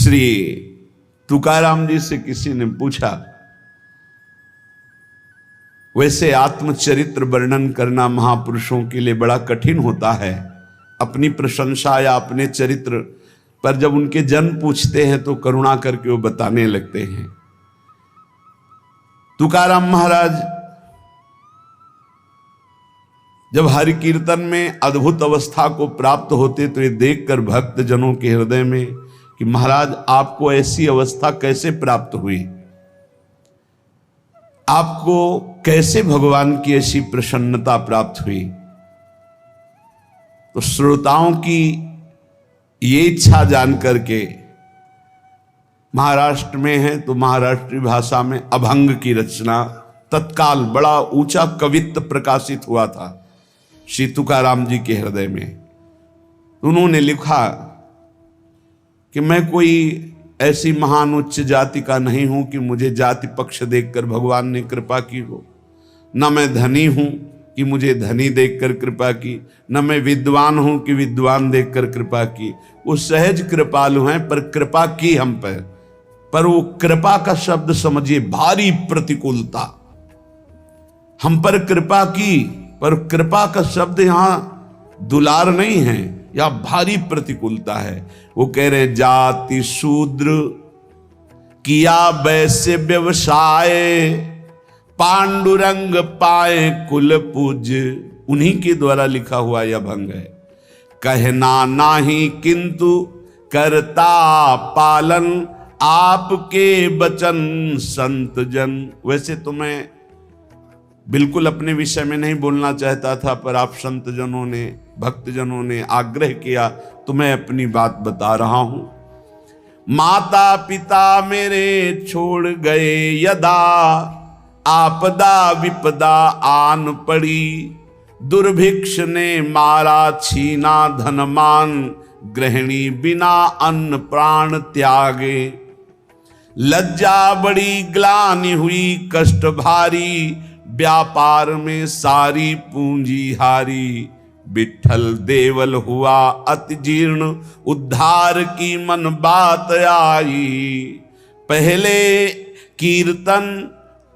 श्री तुकाराम जी से किसी ने पूछा, वैसे आत्मचरित्र वर्णन करना महापुरुषों के लिए बड़ा कठिन होता है। अपनी प्रशंसा या अपने चरित्र पर जब उनके जन पूछते हैं तो करुणा करके वो बताने लगते हैं। तुकाराम महाराज जब हरि कीर्तन में अद्भुत अवस्था को प्राप्त होते तो ये देखकर भक्त जनों के हृदय में कि महाराज आपको ऐसी अवस्था कैसे प्राप्त हुई, आपको कैसे भगवान की ऐसी प्रसन्नता प्राप्त हुई। तो श्रोताओं की ये इच्छा जान करके, महाराष्ट्र में है तो महाराष्ट्री भाषा में अभंग की रचना तत्काल बड़ा ऊंचा कवित्व प्रकाशित हुआ था श्री तुकाराम जी के हृदय में। उन्होंने लिखा कि मैं कोई ऐसी महान उच्च जाति का नहीं हूं कि मुझे जाति पक्ष देखकर भगवान ने कृपा की हो, न मैं धनी हूं कि मुझे धनी देखकर कृपा की, न मैं विद्वान हूं कि विद्वान देखकर कृपा की। वो सहज कृपालु हैं पर कृपा की हम पर वो कृपा का शब्द समझिए भारी प्रतिकूलता। हम पर कृपा की पर कृपा का शब्द यहां दुलार नहीं है, या भारी प्रतिकूलता है। वो कह रहे जाति शूद्र किया वैसे व्यवसाय, पांडुरंग पाए कुल पूज। उन्हीं के द्वारा लिखा हुआ यह भंग है। कहना नाही किंतु करता पालन, आपके वचन संत जन। वैसे तो मैं बिल्कुल अपने विषय में नहीं बोलना चाहता था, पर आप संत जनों ने, भक्त जनों ने आग्रह किया तो मैं अपनी बात बता रहा हूं। माता पिता मेरे छोड़ गए यदा, आपदा विपदा आन पड़ी। दुर्भिक्ष ने मारा छीना धनमान, गृहिणी बिना अन्न प्राण त्यागे। लज्जा बड़ी ग्लानि हुई कष्ट भारी, व्यापार में सारी पूंजी हारी। विठल देवल हुआ अति जीर्ण, उद्धार की मन बात आई। पहले कीर्तन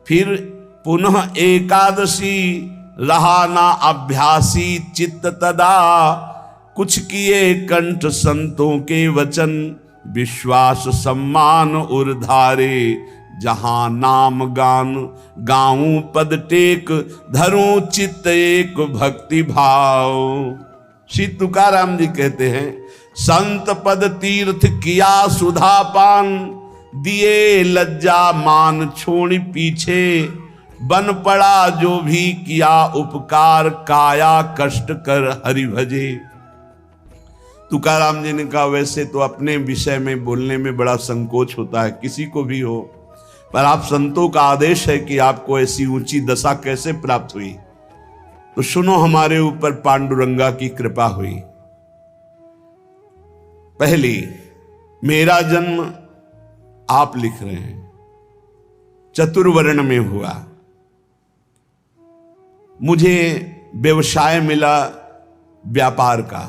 फिर पुनः एकादशी, रहा ना अभ्यासी चित्त तदा। कुछ किए कंठ संतों के वचन, विश्वास सम्मान उर्धारे। जहां नाम गान गाऊं पद टेक, धरूं चित्त एक भक्ति भाव। श्री तुकाराम जी कहते हैं, संत पद तीर्थ किया सुधा पान, दिए लज्जा मान छोड़ पीछे। बन पड़ा जो भी किया उपकार, काया कष्ट कर हरि भजे। तुकाराम जी ने कहा, वैसे तो अपने विषय में बोलने में बड़ा संकोच होता है, किसी को भी हो, पर आप संतों का आदेश है कि आपको ऐसी ऊंची दशा कैसे प्राप्त हुई, तो सुनो हमारे ऊपर पांडुरंगा की कृपा हुई। पहली, मेरा जन्म आप लिख रहे हैं चतुर्वर्ण में हुआ। मुझे व्यवसाय मिला व्यापार का,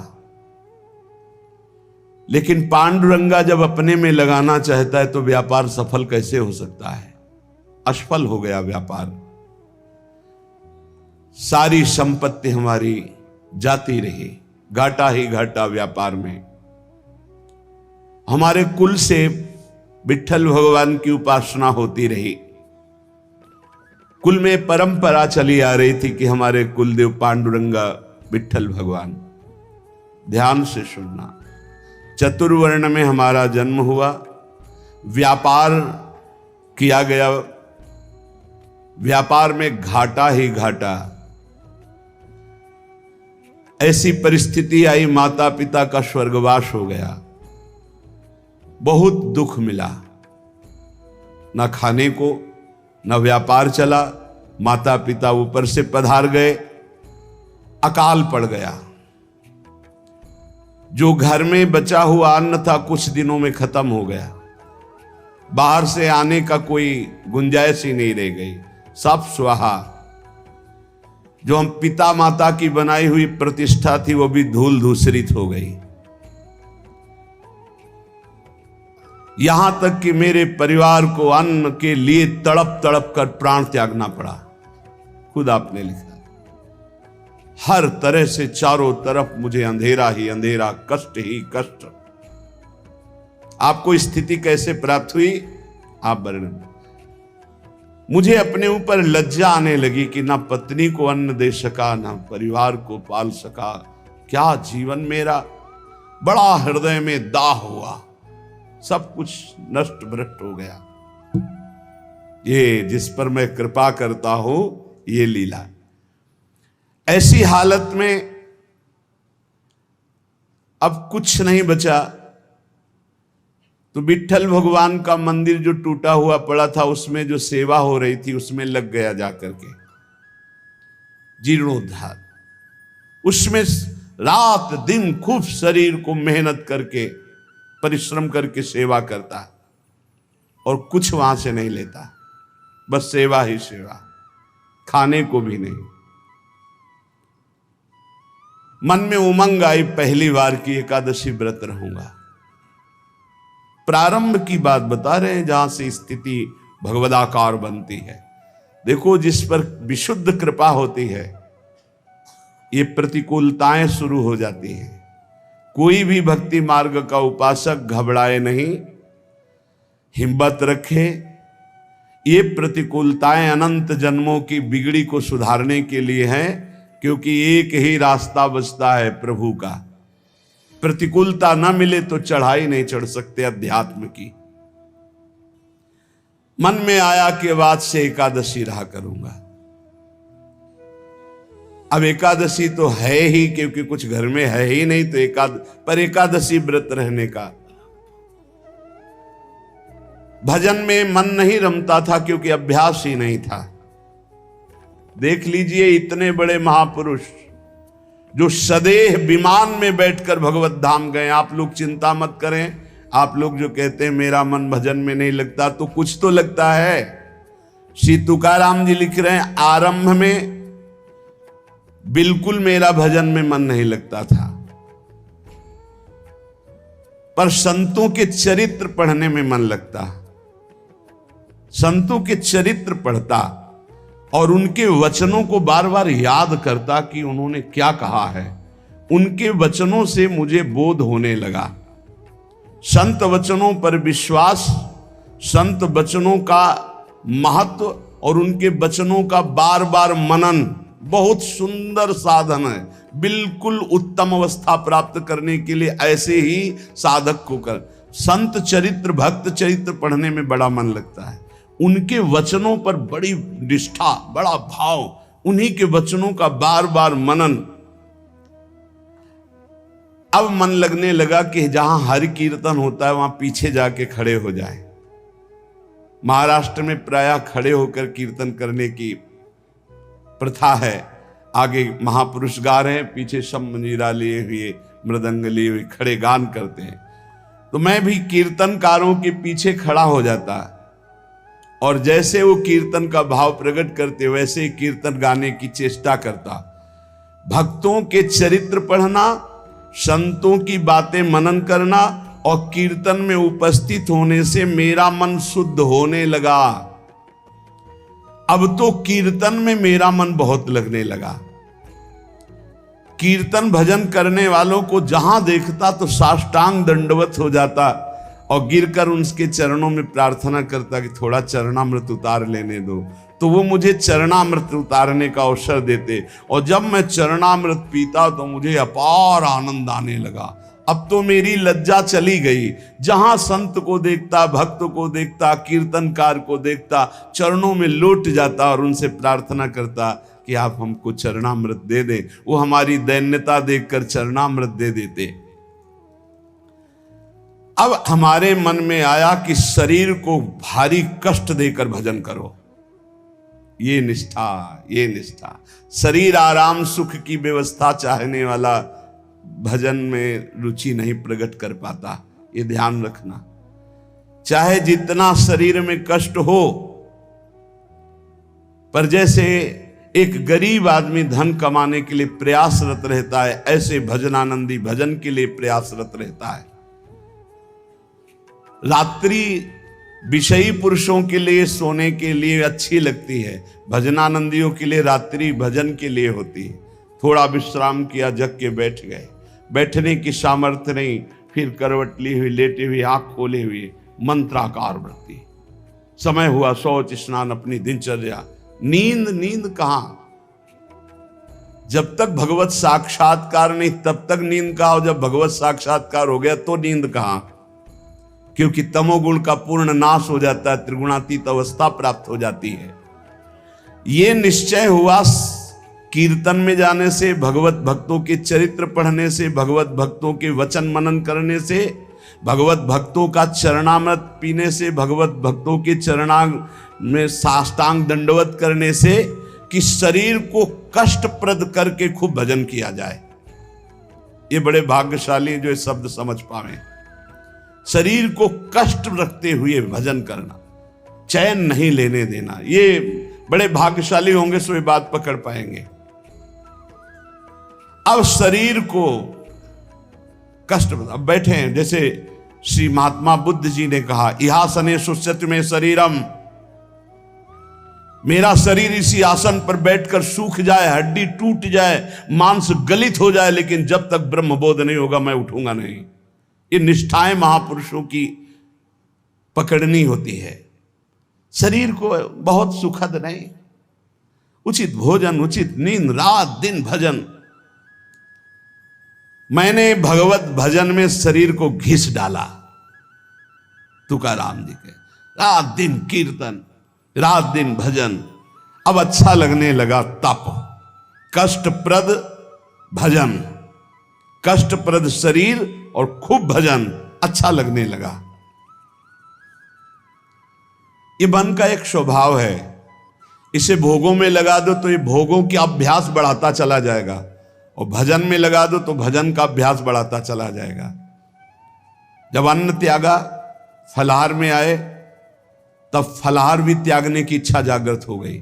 लेकिन पांडुरंगा जब अपने में लगाना चाहता है तो व्यापार सफल कैसे हो सकता है। असफल हो गया व्यापार, सारी संपत्ति हमारी जाती रही, घाटा ही घाटा व्यापार में। हमारे कुल से विठ्ठल भगवान की उपासना होती रही। कुल में परंपरा चली आ रही थी कि हमारे कुलदेव पांडुरंगा विठ्ठल भगवान। ध्यान से सुनना, चतुर्वर्ण में हमारा जन्म हुआ, व्यापार किया गया, व्यापार में घाटा ही घाटा। ऐसी परिस्थिति आई, माता पिता का स्वर्गवास हो गया, बहुत दुख मिला। न खाने को, न व्यापार चला, माता पिता ऊपर से पधार गए, अकाल पड़ गया। जो घर में बचा हुआ अन्न था कुछ दिनों में खत्म हो गया, बाहर से आने का कोई गुंजाइश ही नहीं रह गई, सब स्वाहा। जो हम पिता माता की बनाई हुई प्रतिष्ठा थी वो भी धूल धूसरित हो गई। यहां तक कि मेरे परिवार को अन्न के लिए तड़प तड़प कर प्राण त्यागना पड़ा। खुद आपने लिखा, हर तरह से चारों तरफ मुझे अंधेरा ही अंधेरा, कष्ट ही कष्ट। आपको स्थिति कैसे प्राप्त हुई आप वर्णन। मुझे अपने ऊपर लज्जा आने लगी कि ना पत्नी को अन्न दे सका, ना परिवार को पाल सका। क्या जीवन मेरा, बड़ा हृदय में दाह हुआ, सब कुछ नष्ट भ्रष्ट हो गया। ये जिस पर मैं कृपा करता हूं, ये लीला। ऐसी हालत में अब कुछ नहीं बचा, तो विट्ठल भगवान का मंदिर जो टूटा हुआ पड़ा था, उसमें जो सेवा हो रही थी, उसमें लग गया जाकर के, जीर्णोद्धार। उसमें रात दिन खूब शरीर को मेहनत करके, परिश्रम करके सेवा करता, और कुछ वहां से नहीं लेता, बस सेवा ही सेवा, खाने को भी नहीं। मन में उमंग आई, पहली बार की एकादशी व्रत रहूंगा। प्रारंभ की बात बता रहे हैं, जहां से स्थिति भगवदाकार बनती है। देखो, जिस पर विशुद्ध कृपा होती है, ये प्रतिकूलताएं शुरू हो जाती हैं। कोई भी भक्ति मार्ग का उपासक घबराए नहीं, हिम्मत रखे। ये प्रतिकूलताएं अनंत जन्मों की बिगड़ी को सुधारने के लिए हैं, क्योंकि एक ही रास्ता बचता है प्रभु का। प्रतिकूलता न मिले तो चढ़ाई नहीं चढ़ सकते अध्यात्म की। मन में आया कि बाद से एकादशी रहा करूंगा। अब एकादशी तो है ही, क्योंकि कुछ घर में है ही नहीं, तो पर एकादशी व्रत रहने का। भजन में मन नहीं रमता था, क्योंकि अभ्यास ही नहीं था। देख लीजिए, इतने बड़े महापुरुष जो सदेह विमान में बैठकर भगवत धाम गए। आप लोग चिंता मत करें, आप लोग जो कहते हैं मेरा मन भजन में नहीं लगता, तो कुछ तो लगता है। श्री तुकाराम जी लिख रहे हैं, आरंभ में बिल्कुल मेरा भजन में मन नहीं लगता था, पर संतों के चरित्र पढ़ने में मन लगता। संतों के चरित्र पढ़ता और उनके वचनों को बार बार याद करता कि उन्होंने क्या कहा है। उनके वचनों से मुझे बोध होने लगा। संत वचनों पर विश्वास, संत वचनों का महत्व और उनके वचनों का बार बार मनन बहुत सुंदर साधन है। बिल्कुल उत्तम अवस्था प्राप्त करने के लिए ऐसे ही साधक को कर। संत चरित्र, भक्त चरित्र पढ़ने में बड़ा मन लगता है। उनके वचनों पर बड़ी निष्ठा, बड़ा भाव, उन्हीं के वचनों का बार बार मनन। अब मन लगने लगा कि जहां हरि कीर्तन होता है वहां पीछे जाके खड़े हो जाए। महाराष्ट्र में प्रायः खड़े होकर कीर्तन करने की प्रथा है। आगे महापुरुष गा रहे हैं, पीछे सब मंजीरा लिए हुए, मृदंग लिए हुए खड़े गान करते हैं। तो मैं भी कीर्तनकारों के पीछे खड़ा हो जाता, और जैसे वो कीर्तन का भाव प्रकट करते वैसे ही कीर्तन गाने की चेष्टा करता। भक्तों के चरित्र पढ़ना, संतों की बातें मनन करना और कीर्तन में उपस्थित होने से मेरा मन शुद्ध होने लगा। अब तो कीर्तन में मेरा मन बहुत लगने लगा। कीर्तन भजन करने वालों को जहां देखता तो साष्टांग दंडवत हो जाता और गिरकर उनके चरणों में प्रार्थना करता कि थोड़ा चरणामृत उतार लेने दो। तो वो मुझे चरणामृत उतारने का अवसर देते, और जब मैं चरणामृत पीता तो मुझे अपार आनंद आने लगा। अब तो मेरी लज्जा चली गई। जहां संत को देखता, भक्त को देखता, कीर्तनकार को देखता, चरणों में लौट जाता और उनसे प्रार्थना करता कि आप हमको चरणामृत दे दें। वो हमारी दैन्यता देखकर चरणामृत दे देते। अब हमारे मन में आया कि शरीर को भारी कष्ट देकर भजन करो। ये निष्ठा, ये निष्ठा। शरीर आराम सुख की व्यवस्था चाहने वाला भजन में रुचि नहीं प्रकट कर पाता। ये ध्यान रखना। चाहे जितना शरीर में कष्ट हो, पर जैसे एक गरीब आदमी धन कमाने के लिए प्रयासरत रहता है, ऐसे भजनानंदी भजन के लिए प्रयासरत रहता है। रात्रि विषयी पुरुषों के लिए सोने के लिए अच्छी लगती है, भजनानंदियों के लिए रात्रि भजन के लिए होती है। थोड़ा विश्राम किया, जग के बैठ गए, बैठने की सामर्थ्य नहीं, फिर करवट ली हुई, लेटे हुई, आंख खोले हुए, मंत्राकार वृत्ति। समय हुआ शौच स्नान, अपनी दिनचर्या। नींद कहां? जब तक भगवत साक्षात्कार नहीं तब तक नींद कहां, और जब भगवत साक्षात्कार हो गया तो नींद कहां? क्योंकि तमोगुण का पूर्ण नाश हो जाता है, त्रिगुणातीत अवस्था प्राप्त हो जाती है। ये निश्चय हुआ कीर्तन में जाने से, भगवत भक्तों के चरित्र पढ़ने से, भगवत भक्तों के वचन मनन करने से, भगवत भक्तों का चरणामृत पीने से, भगवत भक्तों के चरणांग में साष्टांग दंडवत करने से, कि शरीर को कष्टप्रद करके खूब भजन किया जाए। ये बड़े भाग्यशाली जो ये शब्द समझ पावे। शरीर को कष्ट रखते हुए भजन करना, चैन नहीं लेने देना, ये बड़े भाग्यशाली होंगे सो ये बात पकड़ पाएंगे। अब शरीर को कष्ट, अब बैठे हैं, जैसे श्री महात्मा बुद्ध जी ने कहा, इहासने सुस्यति में शरीरम, मेरा शरीर इसी आसन पर बैठकर सूख जाए, हड्डी टूट जाए, मांस गलित हो जाए, लेकिन जब तक ब्रह्मबोध नहीं होगा मैं उठूंगा नहीं। ये निष्ठाएं महापुरुषों की पकड़नी होती है। शरीर को बहुत सुखद नहीं, उचित भोजन, उचित नींद, रात दिन भजन। मैंने भगवत भजन में शरीर को घिस डाला, तुकाराम जी के, रात दिन कीर्तन, रात दिन भजन। अब अच्छा लगने लगा तप, कष्टप्रद भजन, कष्टप्रद शरीर और खूब भजन अच्छा लगने लगा। ये मन का एक स्वभाव है, इसे भोगों में लगा दो तो ये भोगों की अभ्यास बढ़ाता चला जाएगा, और भजन में लगा दो तो भजन का अभ्यास बढ़ाता चला जाएगा। जब अन्न त्यागा, फलाहार में आए, तब फलाहार भी त्यागने की इच्छा जागृत हो गई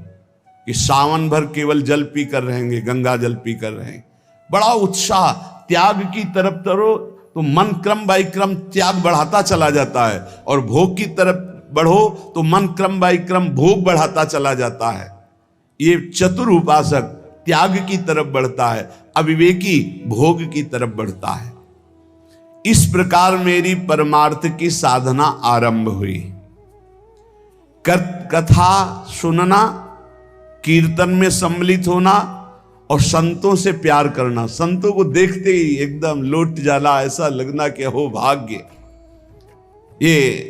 कि सावन भर केवल जल पी कर रहेंगे, गंगा जल पी कर रहेंगे। बड़ा उत्साह, त्याग की तरफ तरो तो मन क्रम बाई क्रम त्याग बढ़ाता चला जाता है, और भोग की तरफ बढ़ो तो मन क्रम बाई क्रम भोग बढ़ाता चला जाता है। ये चतुर उपासक त्याग की तरफ बढ़ता है, अविवेकी भोग की तरफ बढ़ता है। इस प्रकार मेरी परमार्थ की साधना आरंभ हुई। कथा सुनना, कीर्तन में सम्मिलित होना और संतों से प्यार करना। संतों को देखते ही एकदम लौट जाना, ऐसा लगना कि हो भाग्य। ये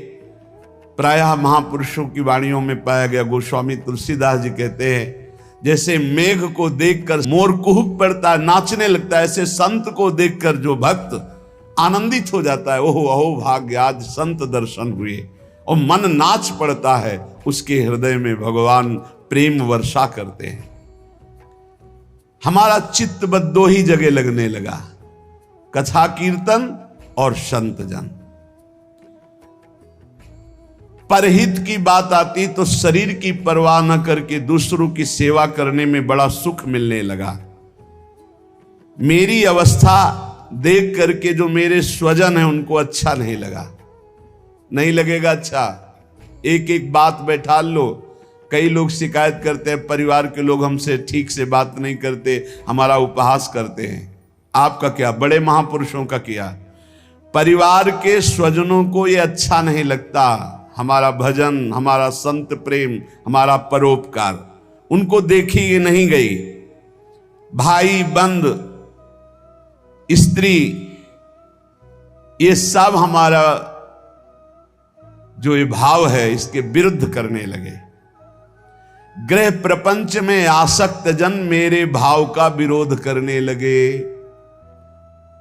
प्रायः महापुरुषों की वाणियों में पाया गया। गोस्वामी तुलसीदास जी कहते हैं, जैसे मेघ को देखकर मोर कुहुक पड़ता है, नाचने लगता है, ऐसे संत को देखकर जो भक्त आनंदित हो जाता है, ओहो अहो भाग्य, आज संत दर्शन हुए, और मन नाच पड़ता है, उसके हृदय में भगवान प्रेम वर्षा करते हैं। हमारा चित्त बस दो ही जगह लगने लगा, कथा कीर्तन और संत जन। परहित की बात आती तो शरीर की परवाह न करके दूसरों की सेवा करने में बड़ा सुख मिलने लगा। मेरी अवस्था देख करके जो मेरे स्वजन हैं उनको अच्छा नहीं लगा। नहीं लगेगा अच्छा, एक एक बात बैठा लो। कई लोग शिकायत करते हैं, परिवार के लोग हमसे ठीक से बात नहीं करते, हमारा उपहास करते हैं। आपका क्या, बड़े महापुरुषों का किया। परिवार के स्वजनों को ये अच्छा नहीं लगता, हमारा भजन, हमारा संत प्रेम, हमारा परोपकार, उनको देखी ये नहीं गई। भाई बंद, स्त्री, ये सब हमारा जो ये भाव है इसके विरुद्ध करने लगे। ग्रह प्रपंच में आसक्त जन मेरे भाव का विरोध करने लगे,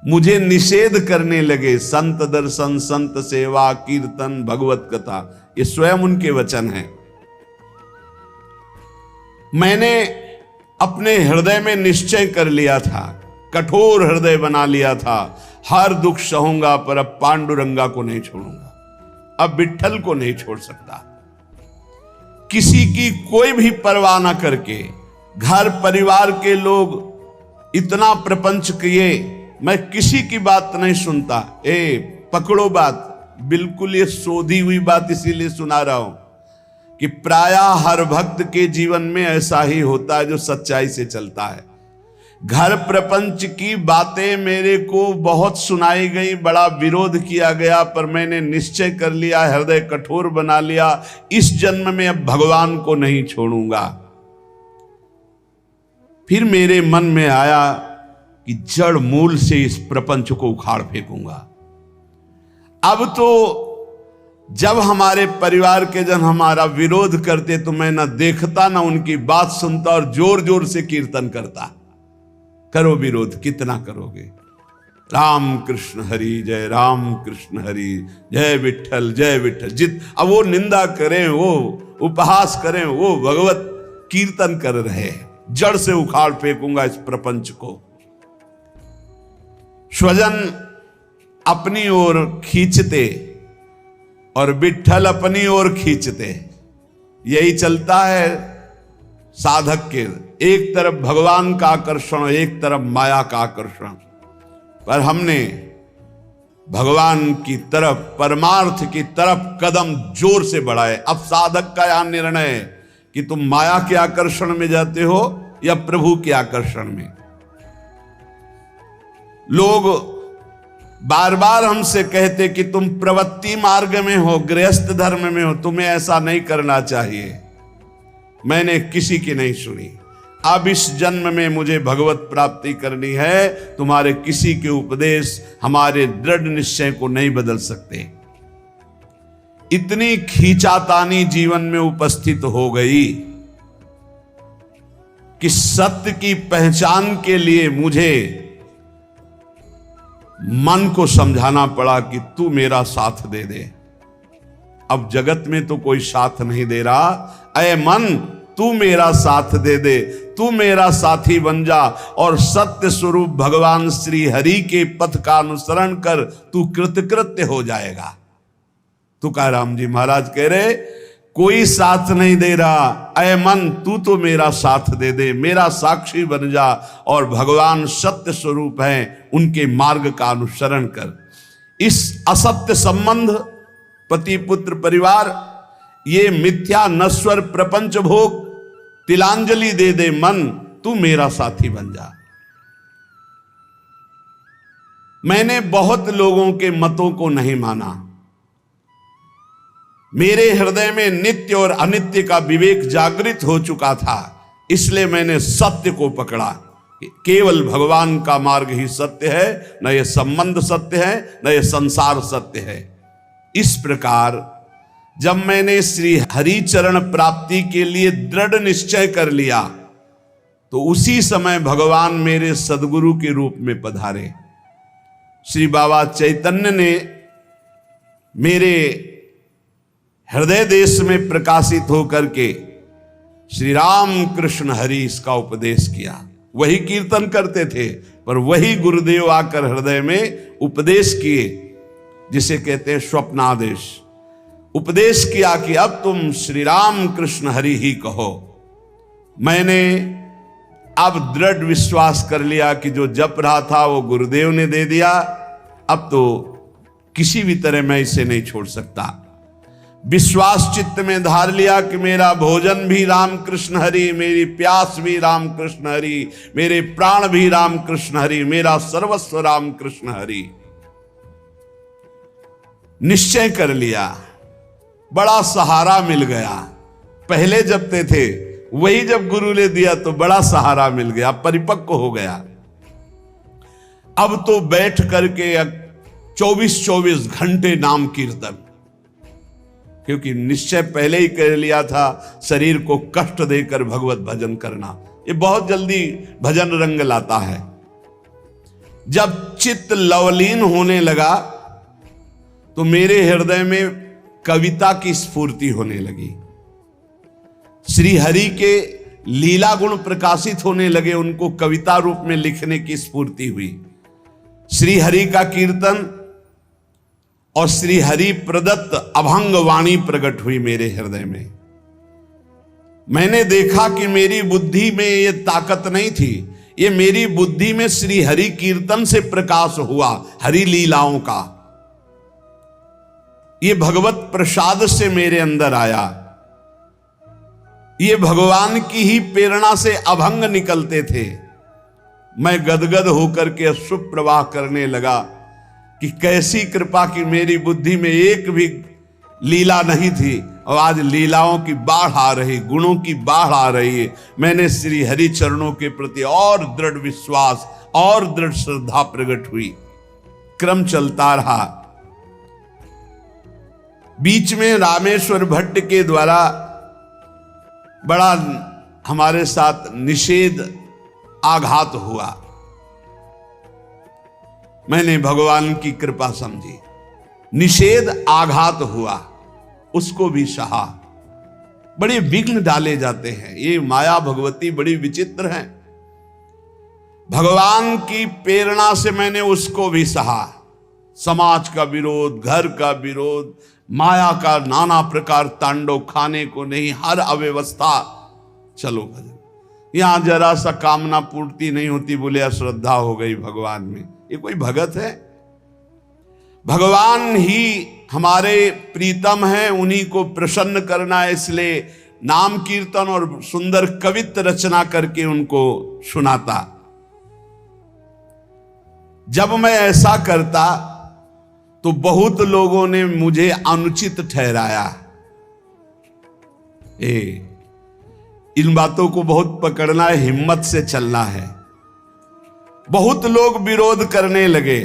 मुझे निषेध करने लगे। संत दर्शन, संत सेवा, कीर्तन, भगवत कथा, ये स्वयं उनके वचन हैं। मैंने अपने हृदय में निश्चय कर लिया था, कठोर हृदय बना लिया था, हर दुख सहूंगा पर अब पांडुरंगा को नहीं छोड़ूंगा, अब विट्ठल को नहीं छोड़ सकता। किसी की कोई भी परवाह ना करके, घर परिवार के लोग इतना प्रपंच किए, मैं किसी की बात नहीं सुनता। पकड़ो बात, बिल्कुल ये शोधी हुई बात इसीलिए सुना रहा हूं कि प्रायः हर भक्त के जीवन में ऐसा ही होता है जो सच्चाई से चलता है। घर प्रपंच की बातें मेरे को बहुत सुनाई गई, बड़ा विरोध किया गया, पर मैंने निश्चय कर लिया, हृदय कठोर बना लिया, इस जन्म में अब भगवान को नहीं छोड़ूंगा। फिर मेरे मन में आया कि जड़ मूल से इस प्रपंच को उखाड़ फेंकूंगा। अब तो जब हमारे परिवार के जन हमारा विरोध करते तो मैं ना देखता ना उनकी बात सुनता और जोर जोर से कीर्तन करता। करो विरोध, कितना करोगे। राम कृष्ण हरि जय, राम कृष्ण हरि जय, विठल जय विठल। अब वो निंदा करें, वो उपहास करें, वो भगवत कीर्तन कर रहे हैं। जड़ से उखाड़ फेंकूंगा इस प्रपंच को। स्वजन अपनी ओर खींचते और विठल अपनी ओर खींचते, यही चलता है साधक के। एक तरफ भगवान का आकर्षण, एक तरफ माया का आकर्षण। पर हमने भगवान की तरफ, परमार्थ की तरफ कदम जोर से बढ़ाए। अब साधक का यहां निर्णय है कि तुम माया के आकर्षण में जाते हो या प्रभु के आकर्षण में। लोग बार बार हमसे कहते कि तुम प्रवृत्ति मार्ग में हो, गृहस्थ धर्म में हो, तुम्हें ऐसा नहीं करना चाहिए। मैंने किसी की नहीं सुनी। अब इस जन्म में मुझे भगवत प्राप्ति करनी है। तुम्हारे किसी के उपदेश हमारे दृढ़ निश्चय को नहीं बदल सकते। इतनी खींचातानी जीवन में उपस्थित हो गई कि सत्य की पहचान के लिए मुझे मन को समझाना पड़ा कि तू मेरा साथ दे दे। अब जगत में तो कोई साथ नहीं दे रहा। अय मन, तू मेरा साथ दे दे, तू मेरा साथी बन जा और सत्य स्वरूप भगवान श्री हरि के पथ का अनुसरण कर, तू कृतकृत्य हो जाएगा। तुकाराम जी महाराज कह रहे कोई साथ नहीं दे रहा। अय मन, तू तो मेरा साथ दे दे, मेरा साक्षी बन जा और भगवान सत्य स्वरूप हैं, उनके मार्ग का अनुसरण कर। इस असत्य संबंध, पति पुत्र परिवार, ये मिथ्या नश्वर प्रपंच भोग, तिलांजलि दे दे मन, तू मेरा साथी बन जा। मैंने बहुत लोगों के मतों को नहीं माना। मेरे हृदय में नित्य और अनित्य का विवेक जागृत हो चुका था, इसलिए मैंने सत्य को पकड़ा। केवल भगवान का मार्ग ही सत्य है, न ये संबंध सत्य है, न ये संसार सत्य है। इस प्रकार जब मैंने श्री हरि चरण प्राप्ति के लिए दृढ़ निश्चय कर लिया तो उसी समय भगवान मेरे सदगुरु के रूप में पधारे। श्री बाबा चैतन्य ने मेरे हृदय देश में प्रकाशित होकर के श्री राम कृष्ण हरि इसका उपदेश किया। वही कीर्तन करते थे, पर वही गुरुदेव आकर हृदय में उपदेश किए, जिसे कहते हैं स्वप्नादेश। उपदेश किया कि अब तुम श्री राम कृष्ण हरि ही कहो। मैंने अब दृढ़ विश्वास कर लिया कि जो जप रहा था वो गुरुदेव ने दे दिया। अब तो किसी भी तरह मैं इसे नहीं छोड़ सकता। विश्वास चित्त में धार लिया कि मेरा भोजन भी राम कृष्ण हरि, मेरी प्यास भी राम कृष्ण हरि, मेरे प्राण भी राम कृष्ण हरि, मेरा सर्वस्व राम कृष्ण हरि। निश्चय कर लिया, बड़ा सहारा मिल गया। पहले जपते थे, वही जब गुरु ने दिया तो बड़ा सहारा मिल गया, परिपक्व हो गया। अब तो बैठ करके 24-24 घंटे नाम कीर्तन, क्योंकि निश्चय पहले ही कर लिया था शरीर को कष्ट देकर भगवत भजन करना। ये बहुत जल्दी भजन रंग लाता है। जब चित्त लवलीन होने लगा तो मेरे हृदय में कविता की स्फूर्ति होने लगी। श्री हरि के लीला गुण प्रकाशित होने लगे, उनको कविता रूप में लिखने की स्फूर्ति हुई। श्री हरि का कीर्तन और श्री हरि प्रदत्त अभंग वाणी प्रकट हुई मेरे हृदय में। मैंने देखा कि मेरी बुद्धि में ये ताकत नहीं थी, ये मेरी बुद्धि में श्री हरि कीर्तन से प्रकाश हुआ, हरि लीलाओं का। ये भगवत प्रसाद से मेरे अंदर आया। ये भगवान की ही प्रेरणा से अभंग निकलते थे। मैं गदगद होकर के अश्रु प्रवाह करने लगा कि कैसी कृपा की मेरी बुद्धि में एक भी लीला नहीं थी और आज लीलाओं की बाढ़ आ रही, गुणों की बाढ़ आ रही है। मैंने श्री हरि चरणों के प्रति और दृढ़ विश्वास और दृढ़ श्रद्धा प्रकट हुई। क्रम चलता रहा। बीच में रामेश्वर भट्ट के द्वारा बड़ा हमारे साथ निषेध आघात हुआ। मैंने भगवान की कृपा समझी। निषेध आघात हुआ, उसको भी सहा। बड़े विघ्न डाले जाते हैं। ये माया भगवती बड़ी विचित्र है। भगवान की प्रेरणा से मैंने उसको भी सहा। समाज का विरोध, घर का विरोध, माया का नाना प्रकार तांडव, खाने को नहीं, हर अव्यवस्था। चलो भजन, यहां जरा सा कामना पूर्ति नहीं होती, बोले अश्रद्धा हो गई भगवान में। ये कोई भगत है? भगवान ही हमारे प्रीतम हैं, उन्हीं को प्रसन्न करना है। इसलिए नाम कीर्तन और सुंदर कवित्व रचना करके उनको सुनाता। जब मैं ऐसा करता तो बहुत लोगों ने मुझे अनुचित ठहराया। इन बातों को बहुत पकड़ना है, हिम्मत से चलना है। बहुत लोग विरोध करने लगे।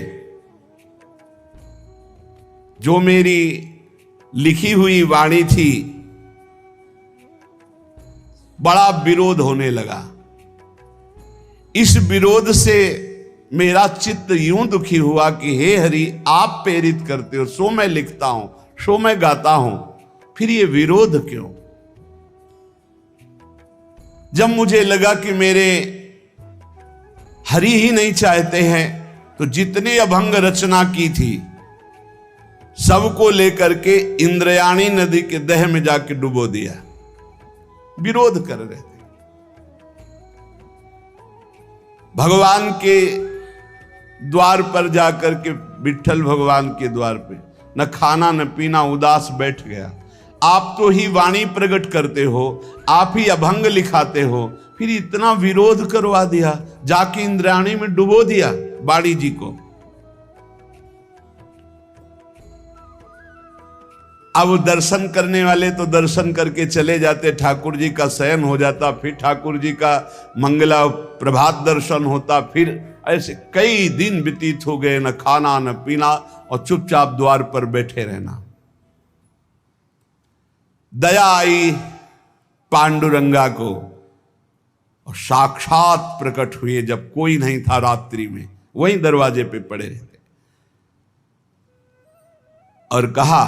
जो मेरी लिखी हुई वाणी थी, बड़ा विरोध होने लगा। इस विरोध से मेरा चित्त यूं दुखी हुआ कि हे हरि, आप प्रेरित करते हो, सो मैं लिखता हूं, सो मैं गाता हूं, फिर ये विरोध क्यों? जब मुझे लगा कि मेरे हरि ही नहीं चाहते हैं, तो जितने अभंग रचना की थी सबको लेकर के इंद्रयाणी नदी के दह में जाके डुबो दिया। विरोध कर रहे थे। भगवान के द्वार पर जाकर के, विठ्ठल भगवान के द्वार पे न खाना न पीना, उदास बैठ गया। आप तो ही वाणी प्रकट करते हो, आप ही अभंग लिखाते हो, फिर इतना विरोध करवा दिया, जाके इंद्रायणी में डुबो दिया बाड़ी जी को। अब दर्शन करने वाले तो दर्शन करके चले जाते, ठाकुर जी का शयन हो जाता, फिर ठाकुर जी का मंगला प्रभात दर्शन होता, फिर ऐसे कई दिन व्यतीत हो गए, न खाना न पीना और चुपचाप द्वार पर बैठे रहना। दया आई पांडुरंगा को और साक्षात प्रकट हुए जब कोई नहीं था रात्रि में, वहीं दरवाजे पे पड़े रहते और कहा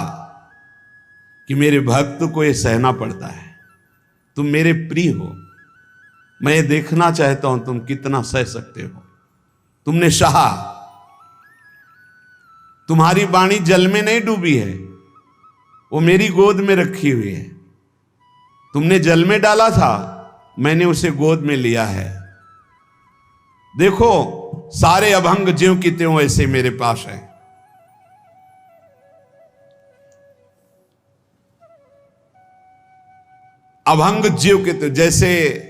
कि मेरे भक्त को ये सहना पड़ता है, तुम मेरे प्रिय हो, मैं ये देखना चाहता हूं तुम कितना सह सकते हो। तुमने सहा, तुम्हारी वाणी जल में नहीं डूबी है, वो मेरी गोद में रखी हुई है। तुमने जल में डाला था, मैंने उसे गोद में लिया है। देखो सारे अभंग ज्यों की त्यों ऐसे मेरे पास है। अभंग ज्यों के त्यों, जैसे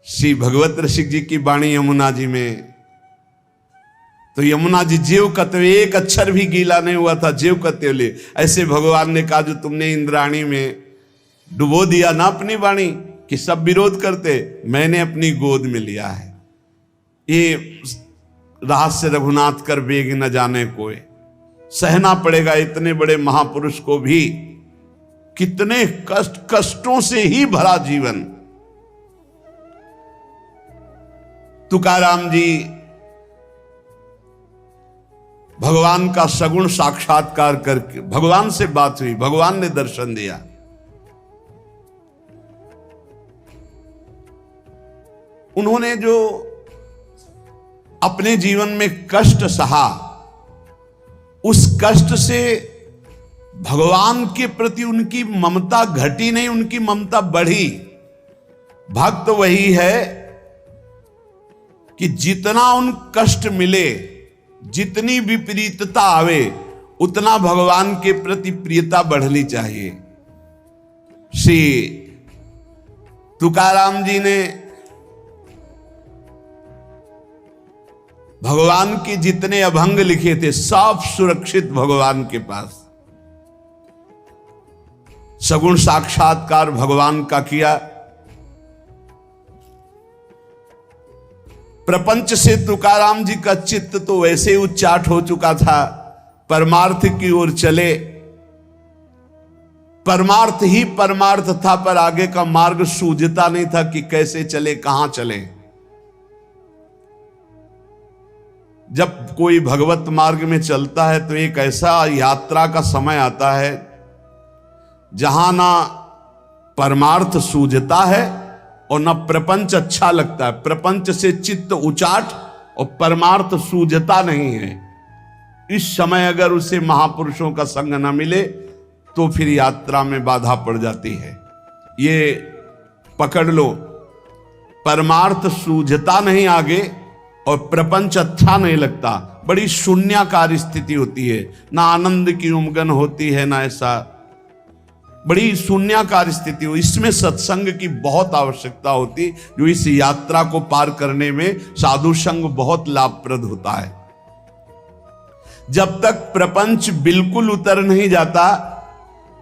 श्री भगवत रसिक जी की वाणी यमुना जी में, तो यमुना जी ज्यों का त्यों, एक अक्षर भी गीला नहीं हुआ था, ज्यों का त्यों ले। ऐसे भगवान ने कहा जो तुमने इंद्राणी में डुबो दिया ना अपनी वाणी, कि सब विरोध करते, मैंने अपनी गोद में लिया है। ये रहस्य रघुनाथ कर बेग न जाने कोई। सहना पड़ेगा इतने बड़े महापुरुष को भी, कितने कष्टों से ही भरा जीवन। तुकाराम जी, भगवान का सगुण साक्षात्कार करके भगवान से बात हुई, भगवान ने दर्शन दिया। उन्होंने जो अपने जीवन में कष्ट सहा, उस कष्ट से भगवान के प्रति उनकी ममता घटी नहीं, उनकी ममता बढ़ी। भक्त वही है कि जितना उन कष्ट मिले जितनी विपरीतता आवे उतना भगवान के प्रति प्रियता बढ़नी चाहिए। श्री तुकाराम जी ने भगवान के जितने अभंग लिखे थे सब सुरक्षित भगवान के पास। सगुण साक्षात्कार भगवान का किया। प्रपंच से तुकाराम जी का चित्त तो वैसे ही उच्चाट हो चुका था, परमार्थ की ओर चले। परमार्थ ही परमार्थ था, पर आगे का मार्ग सूझता नहीं था कि कैसे चले, कहां चले। जब कोई भगवत मार्ग में चलता है तो एक ऐसा यात्रा का समय आता है जहां ना परमार्थ सूझता है और ना प्रपंच अच्छा लगता है। प्रपंच से चित्त उचाट और परमार्थ सूझता नहीं है। इस समय अगर उसे महापुरुषों का संग न मिले तो फिर यात्रा में बाधा पड़ जाती है। ये पकड़ लो, परमार्थ सूझता नहीं आगे और प्रपंच अच्छा नहीं लगता, बड़ी शून्याकार स्थिति होती है। ना आनंद की उमगन होती है, ना ऐसा, बड़ी शून्याकार स्थिति हो। इसमें सत्संग की बहुत आवश्यकता होती, जो इस यात्रा को पार करने में साधु संग बहुत लाभप्रद होता है। जब तक प्रपंच बिल्कुल उतर नहीं जाता,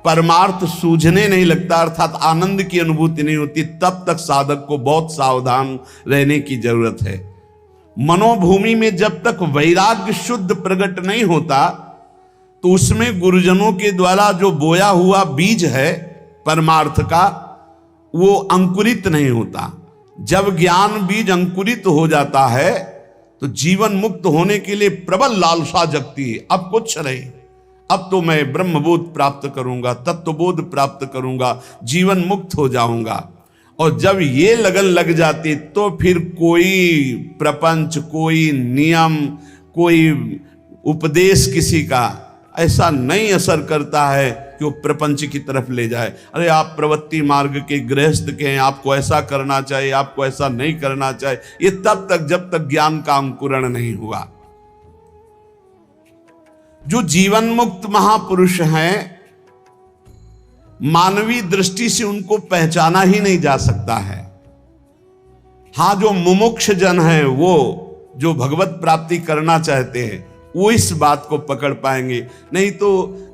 परमार्थ सूझने नहीं लगता, अर्थात आनंद की अनुभूति नहीं होती, तब तक साधक को बहुत सावधान रहने की जरूरत है। मनोभूमि में जब तक वैराग्य शुद्ध प्रकट नहीं होता तो उसमें गुरुजनों के द्वारा जो बोया हुआ बीज है परमार्थ का, वो अंकुरित नहीं होता। जब ज्ञान बीज अंकुरित हो जाता है तो जीवन मुक्त होने के लिए प्रबल लालसा जगती है। अब कुछ नहीं, अब तो मैं ब्रह्मबोध प्राप्त करूंगा, तत्वबोध प्राप्त करूंगा, जीवन मुक्त हो जाऊंगा। और जब ये लगन लग जाती तो फिर कोई प्रपंच, कोई नियम, कोई उपदेश किसी का ऐसा नहीं असर करता है कि वो प्रपंच की तरफ ले जाए। अरे आप प्रवृत्ति मार्ग के गृहस्थ के हैं, आपको ऐसा करना चाहिए, आपको ऐसा नहीं करना चाहिए, ये तब तक जब तक ज्ञान का अंकुरण नहीं हुआ। जो जीवन मुक्त महापुरुष हैं, मानवीय दृष्टि से उनको पहचाना ही नहीं जा सकता है। हां, जो मुमुक्ष जन है, वो जो भगवत प्राप्ति करना चाहते हैं, वो इस बात को पकड़ पाएंगे। नहीं तो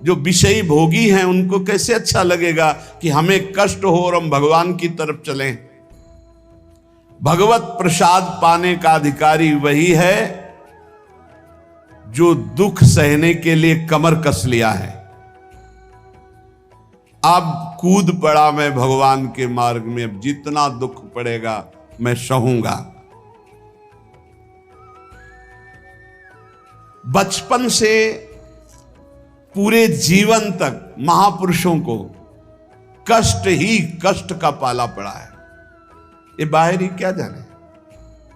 जो विषयी भोगी हैं उनको कैसे अच्छा लगेगा कि हमें कष्ट हो और हम भगवान की तरफ चलें। भगवत प्रसाद पाने का अधिकारी वही है जो दुख सहने के लिए कमर कस लिया है। अब कूद पड़ा मैं भगवान के मार्ग में, अब जितना दुख पड़ेगा मैं सहूंगा। बचपन से पूरे जीवन तक महापुरुषों को कष्ट ही कष्ट का पाला पड़ा है। ये बाहरी क्या जाने,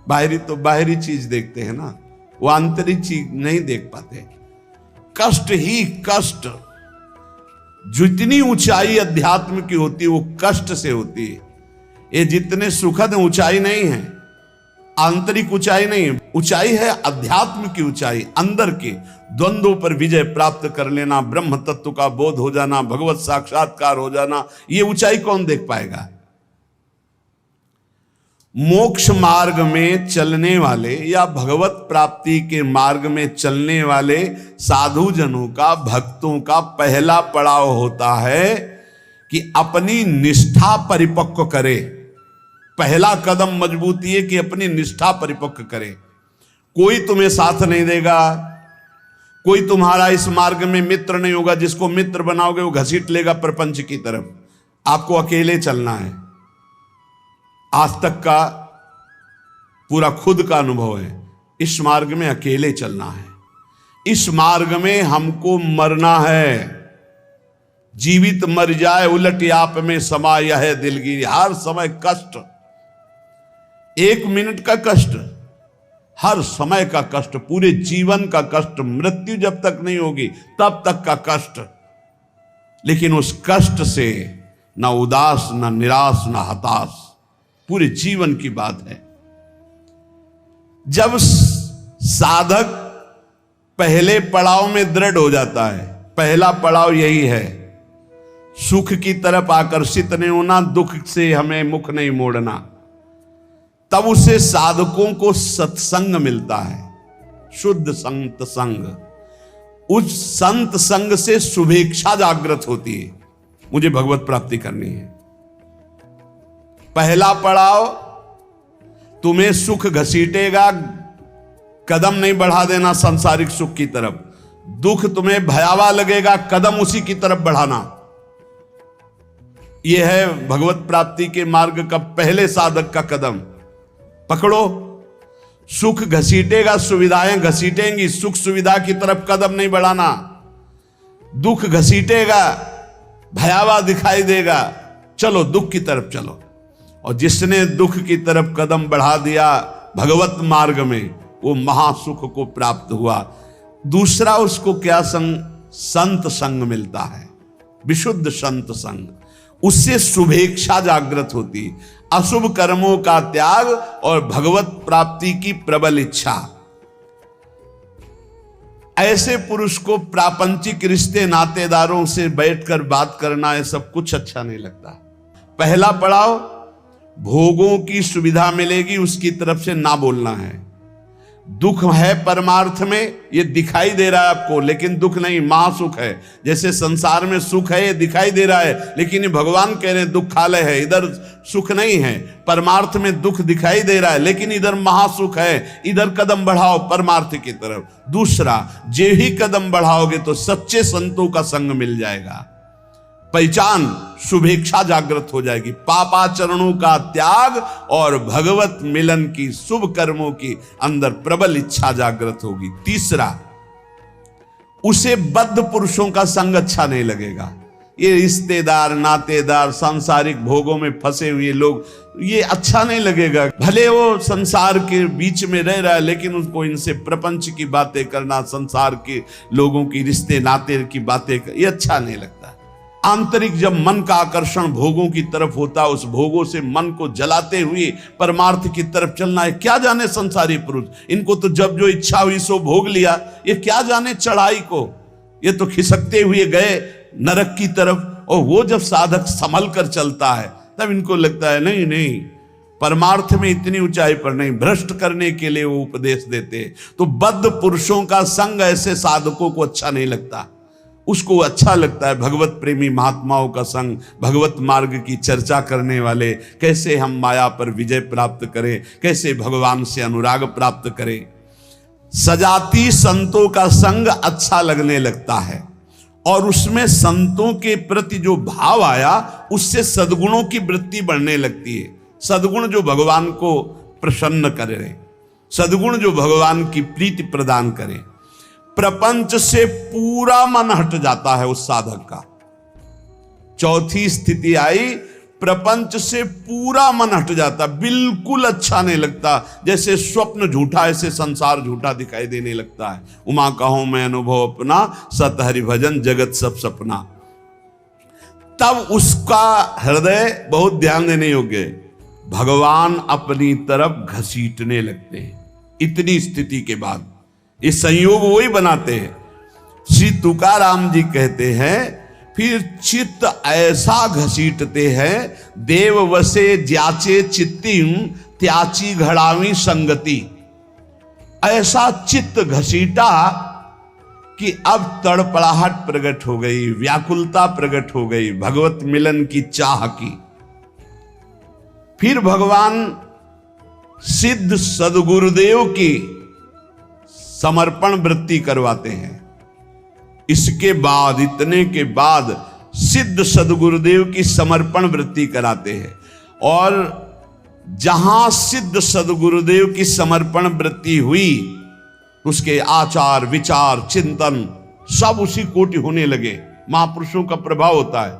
बाहरी तो बाहरी चीज देखते हैं ना, वो आंतरिक चीज नहीं देख पाते। कष्ट ही कष्ट, जितनी ऊंचाई अध्यात्म की होती है वो कष्ट से होती है। ये जितने सुखद ऊंचाई नहीं है, आंतरिक ऊंचाई नहीं है, ऊंचाई है अध्यात्म की ऊंचाई, अंदर की द्वंद्वों पर विजय प्राप्त कर लेना, ब्रह्म तत्व का बोध हो जाना, भगवत साक्षात्कार हो जाना। ये ऊंचाई कौन देख पाएगा? मोक्ष मार्ग में चलने वाले या भगवत प्राप्ति के मार्ग में चलने वाले साधु जनों का, भक्तों का पहला पड़ाव होता है कि अपनी निष्ठा परिपक्व करे। पहला कदम मजबूती है कि अपनी निष्ठा परिपक्व करे। कोई तुम्हें साथ नहीं देगा, कोई तुम्हारा इस मार्ग में मित्र नहीं होगा। जिसको मित्र बनाओगे वो घसीट लेगा प्रपंच की तरफ। आपको अकेले चलना है। आज तक का पूरा खुद का अनुभव है, इस मार्ग में अकेले चलना है। इस मार्ग में हमको मरना है। जीवित मर जाए उलट आप में समाया है दिलगिरी। हर समय कष्ट, एक मिनट का कष्ट, हर समय का कष्ट, पूरे जीवन का कष्ट। मृत्यु जब तक नहीं होगी तब तक का कष्ट। लेकिन उस कष्ट से ना उदास, ना निराश, ना हताश, पूरे जीवन की बात है। जब साधक पहले पड़ाव में दृढ़ हो जाता है। पहला पड़ाव यही है, सुख की तरफ आकर्षित नहीं होना, दुख से हमें मुख नहीं मोड़ना। तब उसे साधकों को सत्संग मिलता है, शुद्ध संत संग। उस संत संग से शुभेच्छा जागृत होती है, मुझे भगवत प्राप्ति करनी है। पहला पड़ाव तुम्हें सुख घसीटेगा, कदम नहीं बढ़ा देना सांसारिक सुख की तरफ। दुख तुम्हें भयावह लगेगा, कदम उसी की तरफ बढ़ाना। यह है भगवत प्राप्ति के मार्ग का पहले साधक का कदम। पकड़ो, सुख घसीटेगा, सुविधाएं घसीटेंगी, सुख सुविधा की तरफ कदम नहीं बढ़ाना। दुख घसीटेगा, भयावह दिखाई देगा, चलो दुख की तरफ चलो। और जिसने दुख की तरफ कदम बढ़ा दिया भगवत मार्ग में, वो महासुख को प्राप्त हुआ। दूसरा उसको क्या संग? संत संग मिलता है, विशुद्ध संत संग। उससे शुभेच्छा जागृत होती, अशुभ कर्मों का त्याग और भगवत प्राप्ति की प्रबल इच्छा। ऐसे पुरुष को प्रापंचिक रिश्ते नातेदारों से बैठकर बात करना, ये सब कुछ अच्छा नहीं लगता। पहला पड़ाव, भोगों की सुविधा मिलेगी उसकी तरफ से ना बोलना है। दुख है परमार्थ में, ये दिखाई दे रहा है आपको, लेकिन दुख नहीं, महासुख है। जैसे संसार में सुख है, ये दिखाई दे रहा है, लेकिन ये भगवान कह रहे हैं दुखालय है, इधर सुख नहीं है। परमार्थ में दुख दिखाई दे रहा है, लेकिन इधर महासुख है, इधर कदम बढ़ाओ परमार्थ की तरफ। दूसरा, जे ही कदम बढ़ाओगे तो सच्चे संतों का संग मिल जाएगा, पहचान, शुभेच्छा जागृत हो जाएगी। पापाचरणों का त्याग और भगवत मिलन की, शुभ कर्मों की अंदर प्रबल इच्छा जागृत होगी। तीसरा, उसे बद्ध पुरुषों का संग अच्छा नहीं लगेगा। ये रिश्तेदार, नातेदार, सांसारिक भोगों में फंसे हुए लोग, ये अच्छा नहीं लगेगा। भले वो संसार के बीच में रह रहा है, लेकिन उसको इनसे प्रपंच की बातें करना, संसार के लोगों की रिश्ते नाते की बातें, ये अच्छा नहीं लगता। आंतरिक जब मन का आकर्षण भोगों की तरफ होता, उस भोगों से मन को जलाते हुए परमार्थ की तरफ चलना है। क्या जाने संसारी पुरुष, इनको तो जब जो इच्छा हुई सो भोग लिया, ये क्या जाने चढ़ाई को, ये तो खिसकते हुए गए नरक की तरफ। और वो जब साधक संभल कर चलता है, तब इनको लगता है नहीं नहीं, परमार्थ में इतनी ऊंचाई पर नहीं, भ्रष्ट करने के लिए वो उपदेश देते। तो बद्ध पुरुषों का संग ऐसे साधकों को अच्छा नहीं लगता। उसको अच्छा लगता है भगवत प्रेमी महात्माओं का संग, भगवत मार्ग की चर्चा करने वाले, कैसे हम माया पर विजय प्राप्त करें, कैसे भगवान से अनुराग प्राप्त करें। सजाती संतों का संग अच्छा लगने लगता है, और उसमें संतों के प्रति जो भाव आया, उससे सद्गुणों की वृत्ति बढ़ने लगती है। सद्गुण जो भगवान को प्रसन्न करे, सद्गुण जो भगवान की प्रीति प्रदान करे। प्रपंच से पूरा मन हट जाता है उस साधक का। चौथी स्थिति आई, प्रपंच से पूरा मन हट जाता, बिल्कुल अच्छा नहीं लगता। जैसे स्वप्न झूठा, ऐसे संसार झूठा दिखाई देने लगता है। उमा कहूं मैं अनुभव अपना, सत हरि भजन जगत सब सपना। तब उसका हृदय, बहुत ध्यान देने योग्य, भगवान अपनी तरफ घसीटने लगते हैं। इतनी स्थिति के बाद ये संयोग वही बनाते हैं। श्री तुकाराम जी कहते हैं, फिर चित्त ऐसा घसीटते हैं, देव वसे ज्याचे चित्तिम त्याची घड़ावी संगति। ऐसा चित्त घसीटा कि अब तड़पड़ाहट प्रकट हो गई, व्याकुलता प्रकट हो गई भगवत मिलन की चाह की। फिर भगवान सिद्ध सदगुरुदेव की समर्पण वृत्ति करवाते हैं। इसके बाद, इतने के बाद सिद्ध सदगुरुदेव की समर्पण वृत्ति कराते हैं। और जहां सिद्ध सदगुरुदेव की समर्पण वृत्ति हुई, उसके आचार विचार चिंतन सब उसी कोटि होने लगे। महापुरुषों का प्रभाव होता है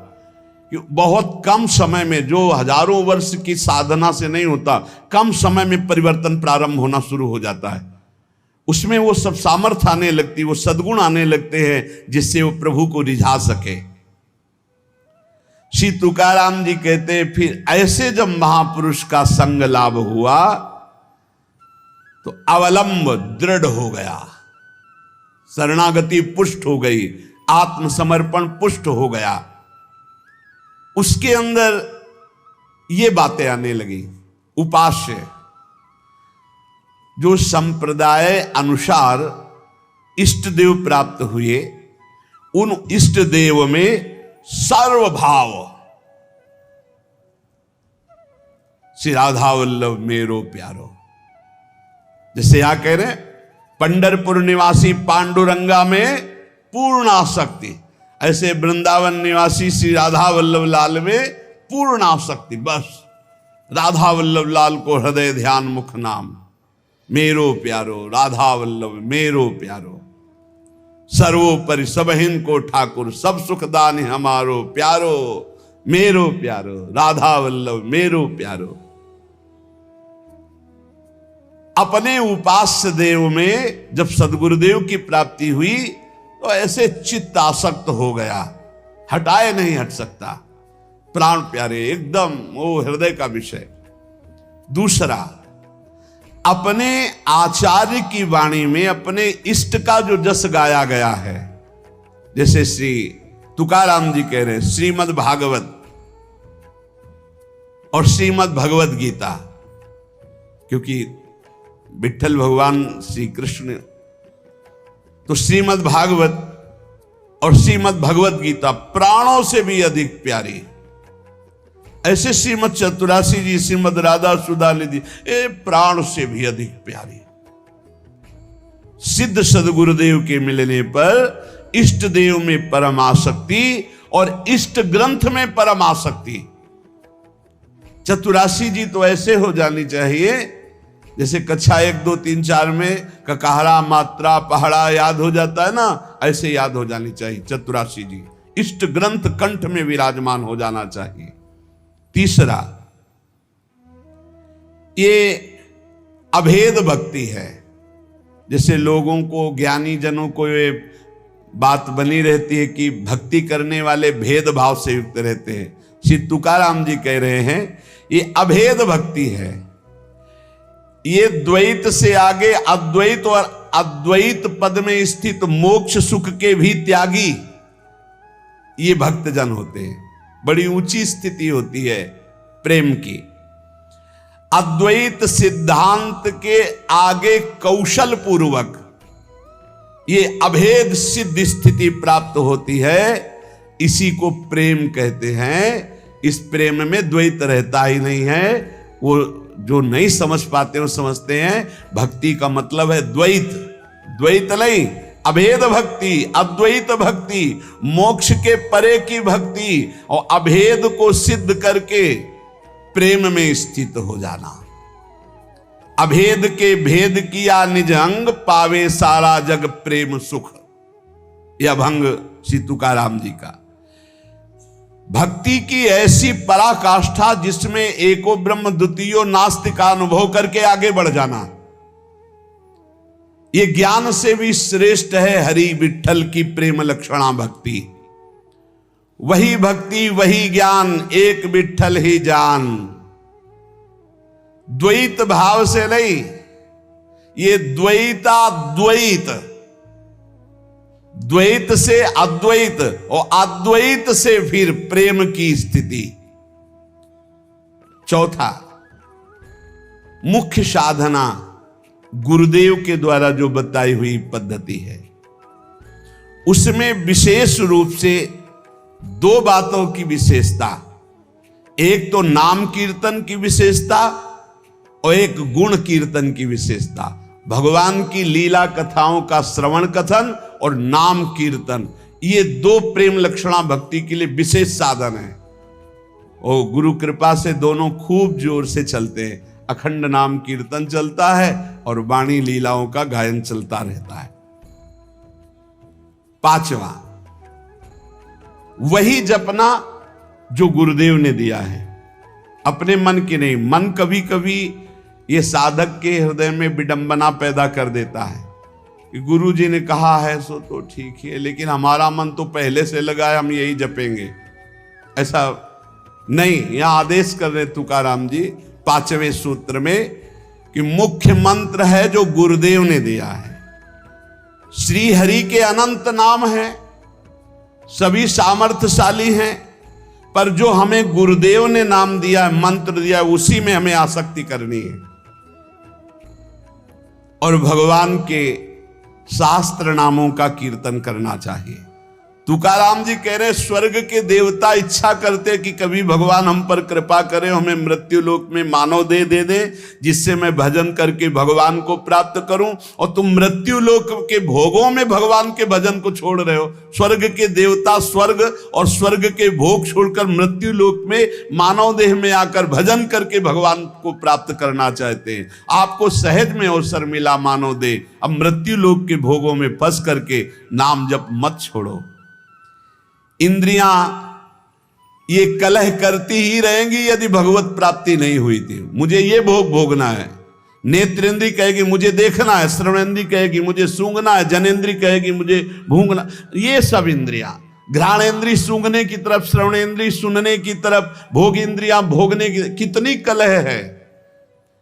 कि बहुत कम समय में, जो हजारों वर्ष की साधना से नहीं होता, कम समय में परिवर्तन प्रारंभ होना शुरू हो जाता है। उसमें वो सब सामर्थ्य आने लगती, वो सद्गुण आने लगते हैं, जिससे वो प्रभु को रिझा सके। श्री तुकाराम जी कहते, फिर ऐसे जब महापुरुष का संग लाभ हुआ तो अवलंब दृढ़ हो गया, शरणागति पुष्ट हो गई, आत्मसमर्पण पुष्ट हो गया, उसके अंदर ये बातें आने लगी। उपास्य जो संप्रदाय अनुसार इष्ट देव प्राप्त हुए, उन इष्ट देव में सर्वभाव, श्री राधा वल्लभ मेरो प्यारो, जैसे यहां कह रहे पंढरपुर निवासी पांडुरंगा में पूर्ण आसक्ति, ऐसे वृंदावन निवासी श्री राधा वल्लभ लाल में पूर्ण आसक्ति। बस राधा वल्लभ लाल को हृदय ध्यान मुख नाम, मेरो प्यारो राधा वल्लभ मेरो प्यारो, सर्वोपरि सबहिन को ठाकुर, सब सुखदान हमारो प्यारो, मेरो प्यारो राधा वल्लभ मेरो प्यारो। अपने उपास्य देव में जब सदगुरुदेव की प्राप्ति हुई तो ऐसे चित्त आसक्त हो गया, हटाए नहीं हट सकता, प्राण प्यारे एकदम वो हृदय का विषय। दूसरा, अपने आचार्य की वाणी में अपने इष्ट का जो जस गाया गया है, जैसे श्री तुकाराम जी कह रहे हैं श्रीमद् भागवत और श्रीमद् भगवत गीता, क्योंकि विठ्ठल भगवान श्री कृष्ण तो श्रीमद् भागवत और श्रीमद् भगवत गीता प्राणों से भी अधिक प्यारी। ऐसे श्रीमद् चतुरासी जी, श्रीमद् राधा सुधा निधि, ये प्राण से भी अधिक प्यारी। सिद्ध सदगुरुदेव के मिलने पर इष्ट देव में परम आसक्ति और इष्ट ग्रंथ में परम आसक्ति। चतुरासी जी तो ऐसे हो जानी चाहिए जैसे कक्षा 1, 2, 3, 4 में ककाहरा मात्रा पहाड़ा याद हो जाता है ना, ऐसे याद हो जानी चाहिए चतुरासी जी। इष्ट ग्रंथ कंठ में विराजमान हो जाना चाहिए। तीसरा, ये अभेद भक्ति है। जैसे लोगों को, ज्ञानी जनों को ये बात बनी रहती है कि भक्ति करने वाले भेदभाव से युक्त रहते हैं। श्री तुकाराम जी कह रहे हैं ये अभेद भक्ति है, ये द्वैत से आगे अद्वैत और अद्वैत पद में स्थित मोक्ष सुख के भी त्यागी ये भक्तजन होते हैं। बड़ी ऊंची स्थिति होती है प्रेम की। अद्वैत सिद्धांत के आगे कौशल पूर्वक ये अभेद सिद्ध स्थिति प्राप्त होती है, इसी को प्रेम कहते हैं। इस प्रेम में द्वैत रहता ही नहीं है। वो जो नहीं समझ पाते वो समझते हैं भक्ति का मतलब है द्वैत, द्वैत नहीं, अभेद भक्ति, अद्वैत भक्ति, मोक्ष के परे की भक्ति और अभेद को सिद्ध करके प्रेम में स्थित हो जाना। अभेद के भेद किया निज अंग, पावे सारा जग प्रेम सुख। यह अभंग श्री तुकाराम जी का। भक्ति की ऐसी पराकाष्ठा जिसमें एको ब्रह्म द्वितीयो नास्ति का अनुभव करके आगे बढ़ जाना, ये ज्ञान से भी श्रेष्ठ है हरि विठ्ठल की प्रेम लक्षणा भक्ति। वही भक्ति वही ज्ञान, एक विठ्ठल ही जान। द्वैत भाव से नहीं, ये द्वैताद्वैत, द्वैत से अद्वैत और अद्वैत से फिर प्रेम की स्थिति। चौथा, मुख्य साधना गुरुदेव के द्वारा जो बताई हुई पद्धति है, उसमें विशेष रूप से दो बातों की विशेषता, एक तो नाम कीर्तन की विशेषता और एक गुण कीर्तन की विशेषता। भगवान की लीला कथाओं का श्रवण कथन और नाम कीर्तन, ये दो प्रेम लक्षणा भक्ति के लिए विशेष साधन है। और गुरु कृपा से दोनों खूब जोर से चलते हैं। अखंड नाम कीर्तन चलता है और वाणी लीलाओं का गायन चलता रहता है। पांचवा, वही जपना जो गुरुदेव ने दिया है, अपने मन की नहीं। मन कभी कभी ये साधक के हृदय में विडंबना पैदा कर देता है कि गुरु जी ने कहा है सो तो ठीक है, लेकिन हमारा मन तो पहले से लगा है हम यही जपेंगे। ऐसा नहीं, यहां आदेश कर रहे तुकाराम जी 5वें सूत्र में कि मुख्य मंत्र है जो गुरुदेव ने दिया है, श्री हरि के अनंत नाम हैं, सभी सामर्थ्यशाली हैं, पर जो हमें गुरुदेव ने नाम दिया है, मंत्र दिया है, उसी में हमें आसक्ति करनी है और भगवान के शास्त्र नामों का कीर्तन करना चाहिए। तुकाराम जी कह रहे स्वर्ग के देवता इच्छा करते कि कभी भगवान हम पर कृपा करें, हमें मृत्यु लोक में मानव दे दे जिससे मैं भजन करके भगवान को प्राप्त करूं, और तुम मृत्यु लोक के भोगों में भगवान के भजन को छोड़ रहे हो। स्वर्ग के देवता स्वर्ग और स्वर्ग के भोग छोड़कर मृत्यु लोक में मानव देह में आकर भजन करके भगवान को प्राप्त करना चाहते हैं। आपको सहज में अवसर मिला मानव देह, अब मृत्यु लोक के भोगों में फंस करके नाम जप मत छोड़ो। इंद्रियां ये कलह करती ही रहेंगी यदि भगवत प्राप्ति नहीं हुई थी। मुझे ये भोग भोगना है, नेत्रेंद्री कहेगी मुझे देखना है, श्रवणेंद्री कहेगी मुझे सूंघना है, जनेंद्री कहेगी मुझे भूंगना। ये सब इंद्रियां, घ्राणेंद्री सूंघने की तरफ, श्रवणेंद्री सुनने की तरफ, भोग इंद्रियां भोगने की, कितनी कलह है।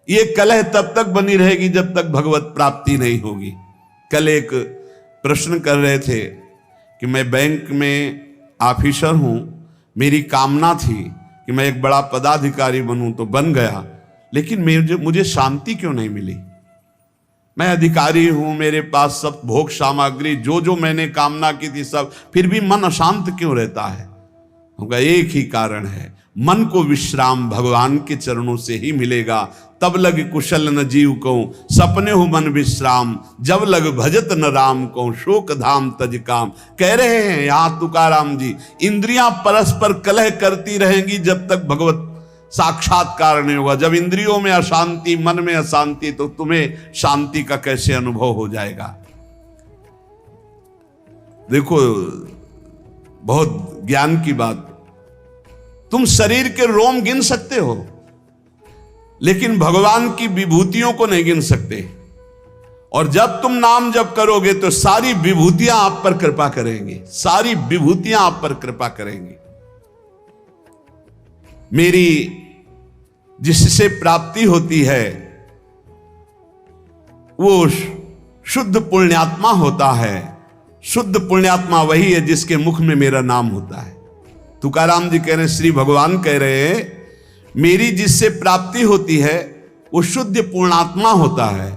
ये कलह तब तक बनी रहेगी जब तक भगवत प्राप्ति नहीं होगी। कल एक प्रश्न कर रहे थे कि मैं बैंक में ऑफिसर हूं, मेरी कामना थी कि मैं एक बड़ा पदाधिकारी बनूं, तो बन गया, लेकिन मुझे शांति क्यों नहीं मिली। मैं अधिकारी हूं, मेरे पास सब भोग सामग्री जो मैंने कामना की थी सब, फिर भी मन अशांत क्यों रहता है। होगा एक ही कारण है, मन को विश्राम भगवान के चरणों से ही मिलेगा। तब लग कुशल न जीव को सपने हो मन विश्राम, जब लग भजत न राम को शोक धाम तज काम। कह रहे हैं यहां तुकाराम जी, इंद्रियां परस्पर कलह करती रहेंगी जब तक भगवत साक्षात्कार नहीं होगा। जब इंद्रियों में अशांति, मन में अशांति, तो तुम्हें शांति का कैसे अनुभव हो जाएगा। देखो बहुत ज्ञान की बात, तुम शरीर के रोम गिन सकते हो लेकिन भगवान की विभूतियों को नहीं गिन सकते। और जब तुम नाम जप करोगे तो सारी विभूतियां आप पर कृपा करेंगी, सारी विभूतियां आप पर कृपा करेंगी। मेरी जिससे प्राप्ति होती है वो शुद्ध पुण्यात्मा होता है। शुद्ध पुण्यात्मा वही है जिसके मुख में मेरा नाम होता है। तुकाराम जी कह रहे हैं, श्री भगवान कह रहे हैं, मेरी जिससे प्राप्ति होती है वो शुद्ध पुण्यात्मा होता है।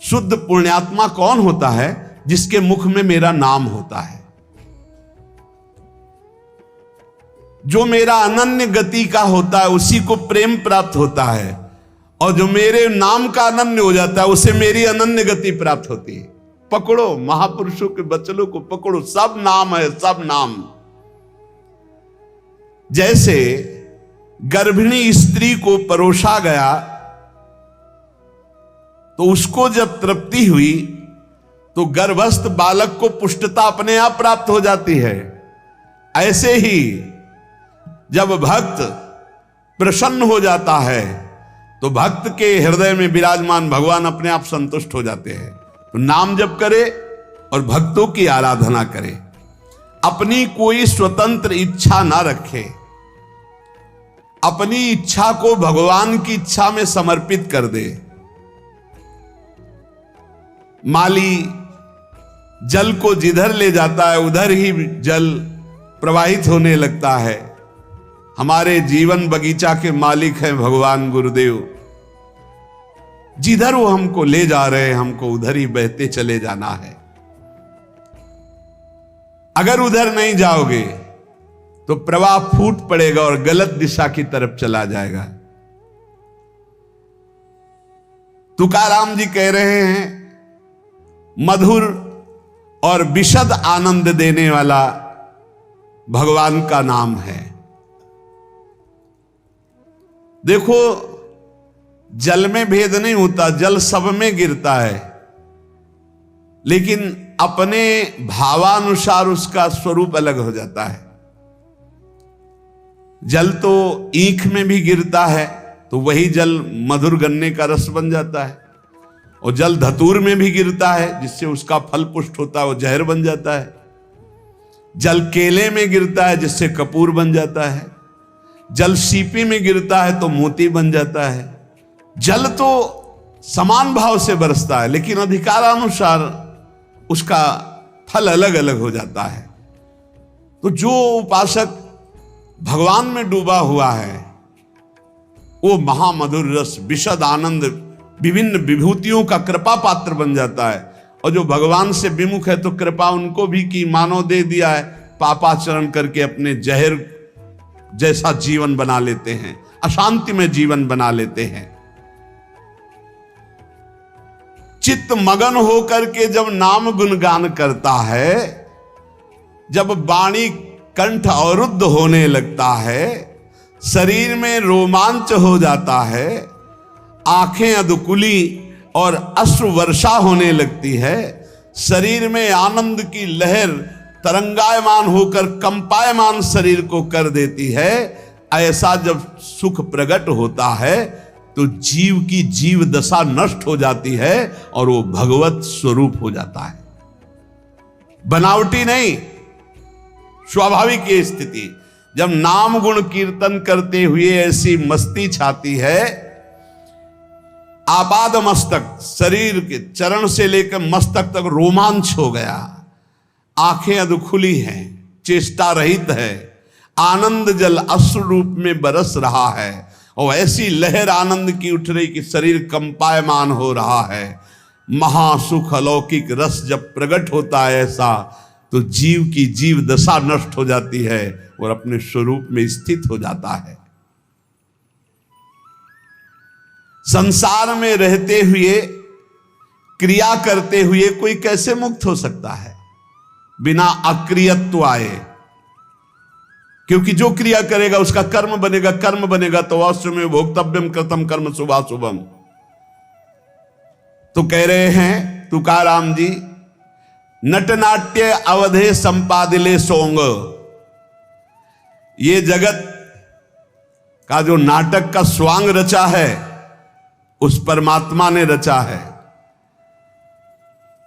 शुद्ध पुण्यात्मा कौन होता है? जिसके मुख में मेरा नाम होता है, जो मेरा अनन्य गति का होता है, उसी को प्रेम प्राप्त होता है। और जो मेरे नाम का अनन्य हो जाता है उसे मेरी अनन्य गति प्राप्त होती है। पकड़ो, महापुरुषों के वचनों को पकड़ो, सब नाम है, सब नाम। जैसे गर्भिणी स्त्री को परोसा गया तो उसको जब तृप्ति हुई तो गर्भस्थ बालक को पुष्टता अपने आप प्राप्त हो जाती है। ऐसे ही जब भक्त प्रसन्न हो जाता है तो भक्त के हृदय में विराजमान भगवान अपने आप संतुष्ट हो जाते हैं। तो नाम जप करे और भक्तों की आराधना करे, अपनी कोई स्वतंत्र इच्छा ना रखे, अपनी इच्छा को भगवान की इच्छा में समर्पित कर दे। माली जल को जिधर ले जाता है उधर ही जल प्रवाहित होने लगता है। हमारे जीवन बगीचा के मालिक हैं भगवान गुरुदेव। जिधर वो हमको ले जा रहे हैं हमको उधर ही बहते चले जाना है। अगर उधर नहीं जाओगे तो प्रवाह फूट पड़ेगा और गलत दिशा की तरफ चला जाएगा। तुकाराम जी कह रहे हैं, मधुर और विशद आनंद देने वाला भगवान का नाम है। देखो, जल में भेद नहीं होता, जल सब में गिरता है, लेकिन अपने भावानुसार उसका स्वरूप अलग हो जाता है। जल तो ईख में भी गिरता है तो वही जल मधुर गन्ने का रस बन जाता है, और जल धतूर में भी गिरता है जिससे उसका फल पुष्ट होता है, वो जहर बन जाता है। जल केले में गिरता है जिससे कपूर बन जाता है। जल सीपी में गिरता है तो मोती बन जाता है। जल तो समान भाव से बरसता है, लेकिन अधिकारानुसार उसका फल अलग अलग हो जाता है। तो जो उपासक भगवान में डूबा हुआ है वो महामधुर रस, विशद आनंद, विभिन्न विभूतियों का कृपा पात्र बन जाता है। और जो भगवान से विमुख है तो कृपा उनको भी की, मानो दे दिया है, पापाचरण करके अपने जहर जैसा जीवन बना लेते हैं, अशांति में जीवन बना लेते हैं। चित्त मगन होकर के जब नाम गुणगान करता है, जब वाणी कंठ अवरुद्ध होने लगता है, शरीर में रोमांच हो जाता है, आंखें अधकुली और अश्रु वर्षा होने लगती है, शरीर में आनंद की लहर तरंगायमान होकर कंपायमान शरीर को कर देती है, ऐसा जब सुख प्रकट होता है तो जीव की जीव दशा नष्ट हो जाती है और वो भगवत स्वरूप हो जाता है। बनावटी नहीं, स्वाभाविक ये स्थिति। जब नाम गुण कीर्तन करते हुए ऐसी मस्ती छाती है, आपाद मस्तक, शरीर के चरण से लेकर मस्तक तक रोमांच हो गया, आंखें अधखुली हैं, चेष्टा रहित है, आनंद जल अश्रु रूप में बरस रहा है और ऐसी लहर आनंद की उठ रही कि शरीर कंपायमान हो रहा है। महासुख अलौकिक रस जब प्रकट होता है ऐसा, तो जीव की जीव दशा नष्ट हो जाती है और अपने स्वरूप में स्थित हो जाता है। संसार में रहते हुए, क्रिया करते हुए कोई कैसे मुक्त हो सकता है बिना अक्रियत्व आए? क्योंकि जो क्रिया करेगा उसका कर्म बनेगा, कर्म बनेगा तो अवश्य में भोक्तव्यम कृतम कर्म शुभाशुभम। तो कह रहे हैं तुकाराम जी, नटनाट्य अवधे संपादिले सोंग। ये जगत का जो नाटक का स्वांग रचा है उस परमात्मा ने रचा है,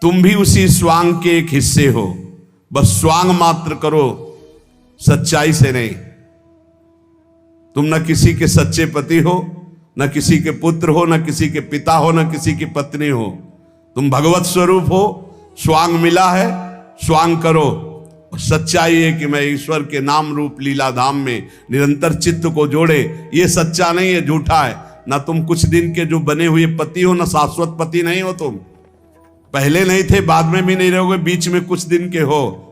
तुम भी उसी स्वांग के एक हिस्से हो। बस स्वांग मात्र करो, सच्चाई से नहीं। तुम न किसी के सच्चे पति हो, न किसी के पुत्र हो, न किसी के पिता हो, न किसी की पत्नी हो। तुम भगवत स्वरूप हो, स्वांग मिला है, स्वांग करो। सच्चाई है कि मैं ईश्वर के नाम रूप लीला धाम में निरंतर चित्त को जोड़े। ये सच्चा नहीं है, झूठा है। ना तुम कुछ दिन के जो बने हुए पति हो, ना शाश्वत पति नहीं हो। तुम पहले नहीं थे, बाद में भी नहीं रहोगे, बीच में कुछ दिन के हो,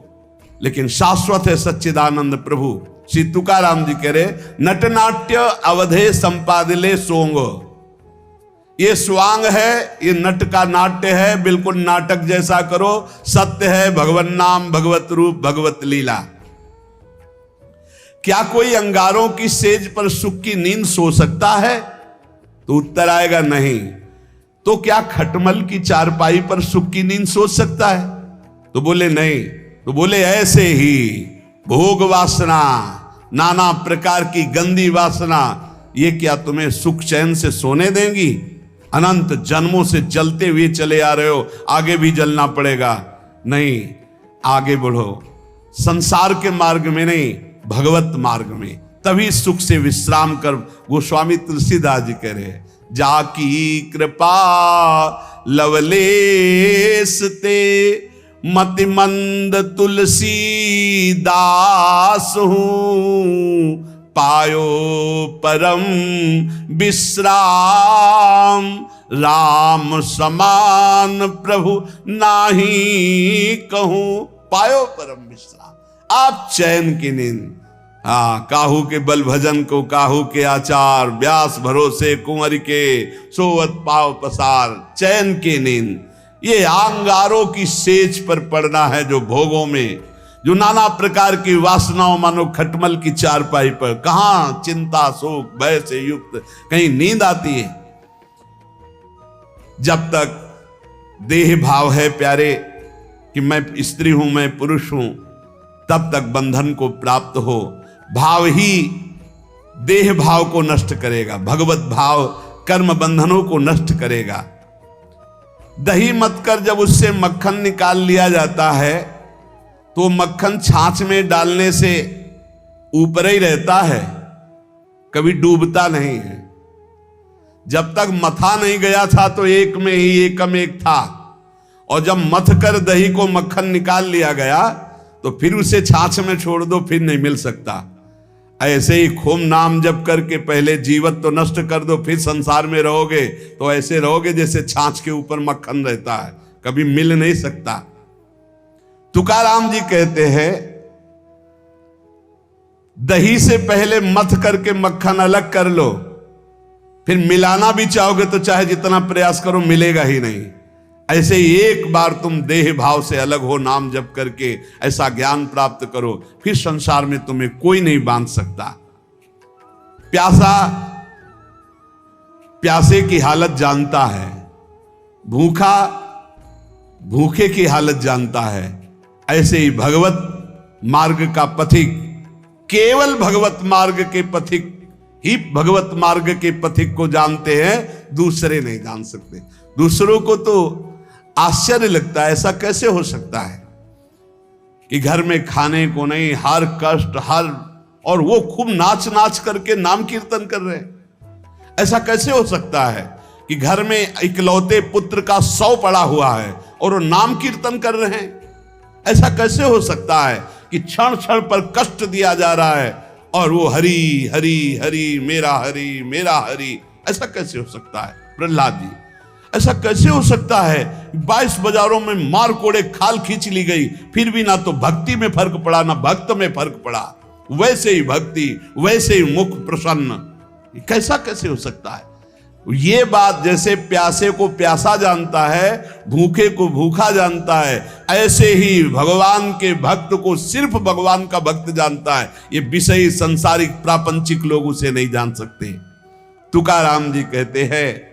लेकिन शाश्वत है सच्चिदानंद प्रभु। श्री तुकाराम जी कह रहे, नटनाट्य अवधे संपादिले सोंग। ये स्वांग है, ये नट का नाट्य है, बिल्कुल नाटक जैसा करो। सत्य है भगवन नाम, भगवत रूप, भगवत लीला। क्या कोई अंगारों की सेज पर सुख की नींद सो सकता है? तो उत्तर आएगा नहीं। तो क्या खटमल की चारपाई पर सुख की नींद सो सकता है? तो बोले नहीं। तो बोले ऐसे ही भोग वासना, नाना प्रकार की गंदी वासना, ये क्या तुम्हें सुख चैन से सोने देंगी? अनंत जन्मों से जलते हुए चले आ रहे हो, आगे भी जलना पड़ेगा। नहीं, आगे बढ़ो, संसार के मार्ग में नहीं, भगवत मार्ग में, तभी सुख से विश्राम कर। गोस्वामी तुलसीदास जी कह रहे, जाकी कृपा लवलेस ते मति मंद तुलसी दास हूं, पायो परम विश्राम, राम समान प्रभु नाही कहूं। पायो परम विश्राम, आप चैन की नींद। काहू के बल भजन को काहू के आचार, व्यास भरोसे कुंवर के सोवत पाव पसार। चैन की नींद ये अंगारों की सेज पर पड़ना है, जो भोगों में, जो नाना प्रकार की वासनाओं, मानो खटमल की चारपाई पर। कहां चिंता शोक भय से युक्त कहीं नींद आती है? जब तक देह भाव है प्यारे कि मैं स्त्री हूं, मैं पुरुष हूं, तब तक बंधन को प्राप्त हो। भाव ही देह भाव को नष्ट करेगा, भगवत भाव कर्म बंधनों को नष्ट करेगा। दही मत कर जब उससे मक्खन निकाल लिया जाता है तो मक्खन छाछ में डालने से ऊपर ही रहता है, कभी डूबता नहीं है। जब तक मथा नहीं गया था तो एक में ही एकम एक था, और जब मथ कर दही को मक्खन निकाल लिया गया तो फिर उसे छाछ में छोड़ दो, फिर नहीं मिल सकता। ऐसे ही खूब नाम जप करके पहले जीवत तो नष्ट कर दो, फिर संसार में रहोगे तो ऐसे रहोगे जैसे छाछ के ऊपर मक्खन रहता है, कभी मिल नहीं सकता। तुकाराम जी कहते हैं दही से पहले मथ करके मक्खन अलग कर लो, फिर मिलाना भी चाहोगे तो चाहे जितना प्रयास करो मिलेगा ही नहीं। ऐसे ही एक बार तुम देह भाव से अलग हो, नाम जप करके ऐसा ज्ञान प्राप्त करो, फिर संसार में तुम्हें कोई नहीं बांध सकता। प्यासा प्यासे की हालत जानता है, भूखा भूखे की हालत जानता है। ऐसे ही भगवत मार्ग का पथिक केवल भगवत मार्ग के पथिक ही भगवत मार्ग के पथिक को जानते हैं, दूसरे नहीं जान सकते। दूसरों को तो आश्चर्य लगता है, ऐसा कैसे हो सकता है कि घर में खाने को नहीं, हर कष्ट हर, और वो खूब नाच नाच करके नाम कीर्तन कर रहे हैं। ऐसा कैसे हो सकता है कि घर में इकलौते पुत्र का 100 पड़ा हुआ है और वो नाम कीर्तन कर रहे हैं। ऐसा कैसे हो सकता है कि क्षण क्षण पर कष्ट दिया जा रहा है और वो हरि हरि हरि मेरा हरि मेरा हरि। ऐसा कैसे हो सकता है प्रहलाद जी? ऐसा कैसे हो सकता है 22 बाजारों में मार कोड़े खाल खींच ली गई, फिर भी ना तो भक्ति में फर्क पड़ा ना भक्त में फर्क पड़ा, वैसे ही भक्ति वैसे ही मुख प्रसन्न। कैसा कैसे हो सकता है? ये बात जैसे प्यासे को प्यासा जानता है, भूखे को भूखा जानता है, ऐसे ही भगवान के भक्त को सिर्फ भगवान का भक्त जानता है। ये विषयी सांसारिक प्रापंचिक लोग उसे नहीं जान सकते। तुकाराम जी कहते हैं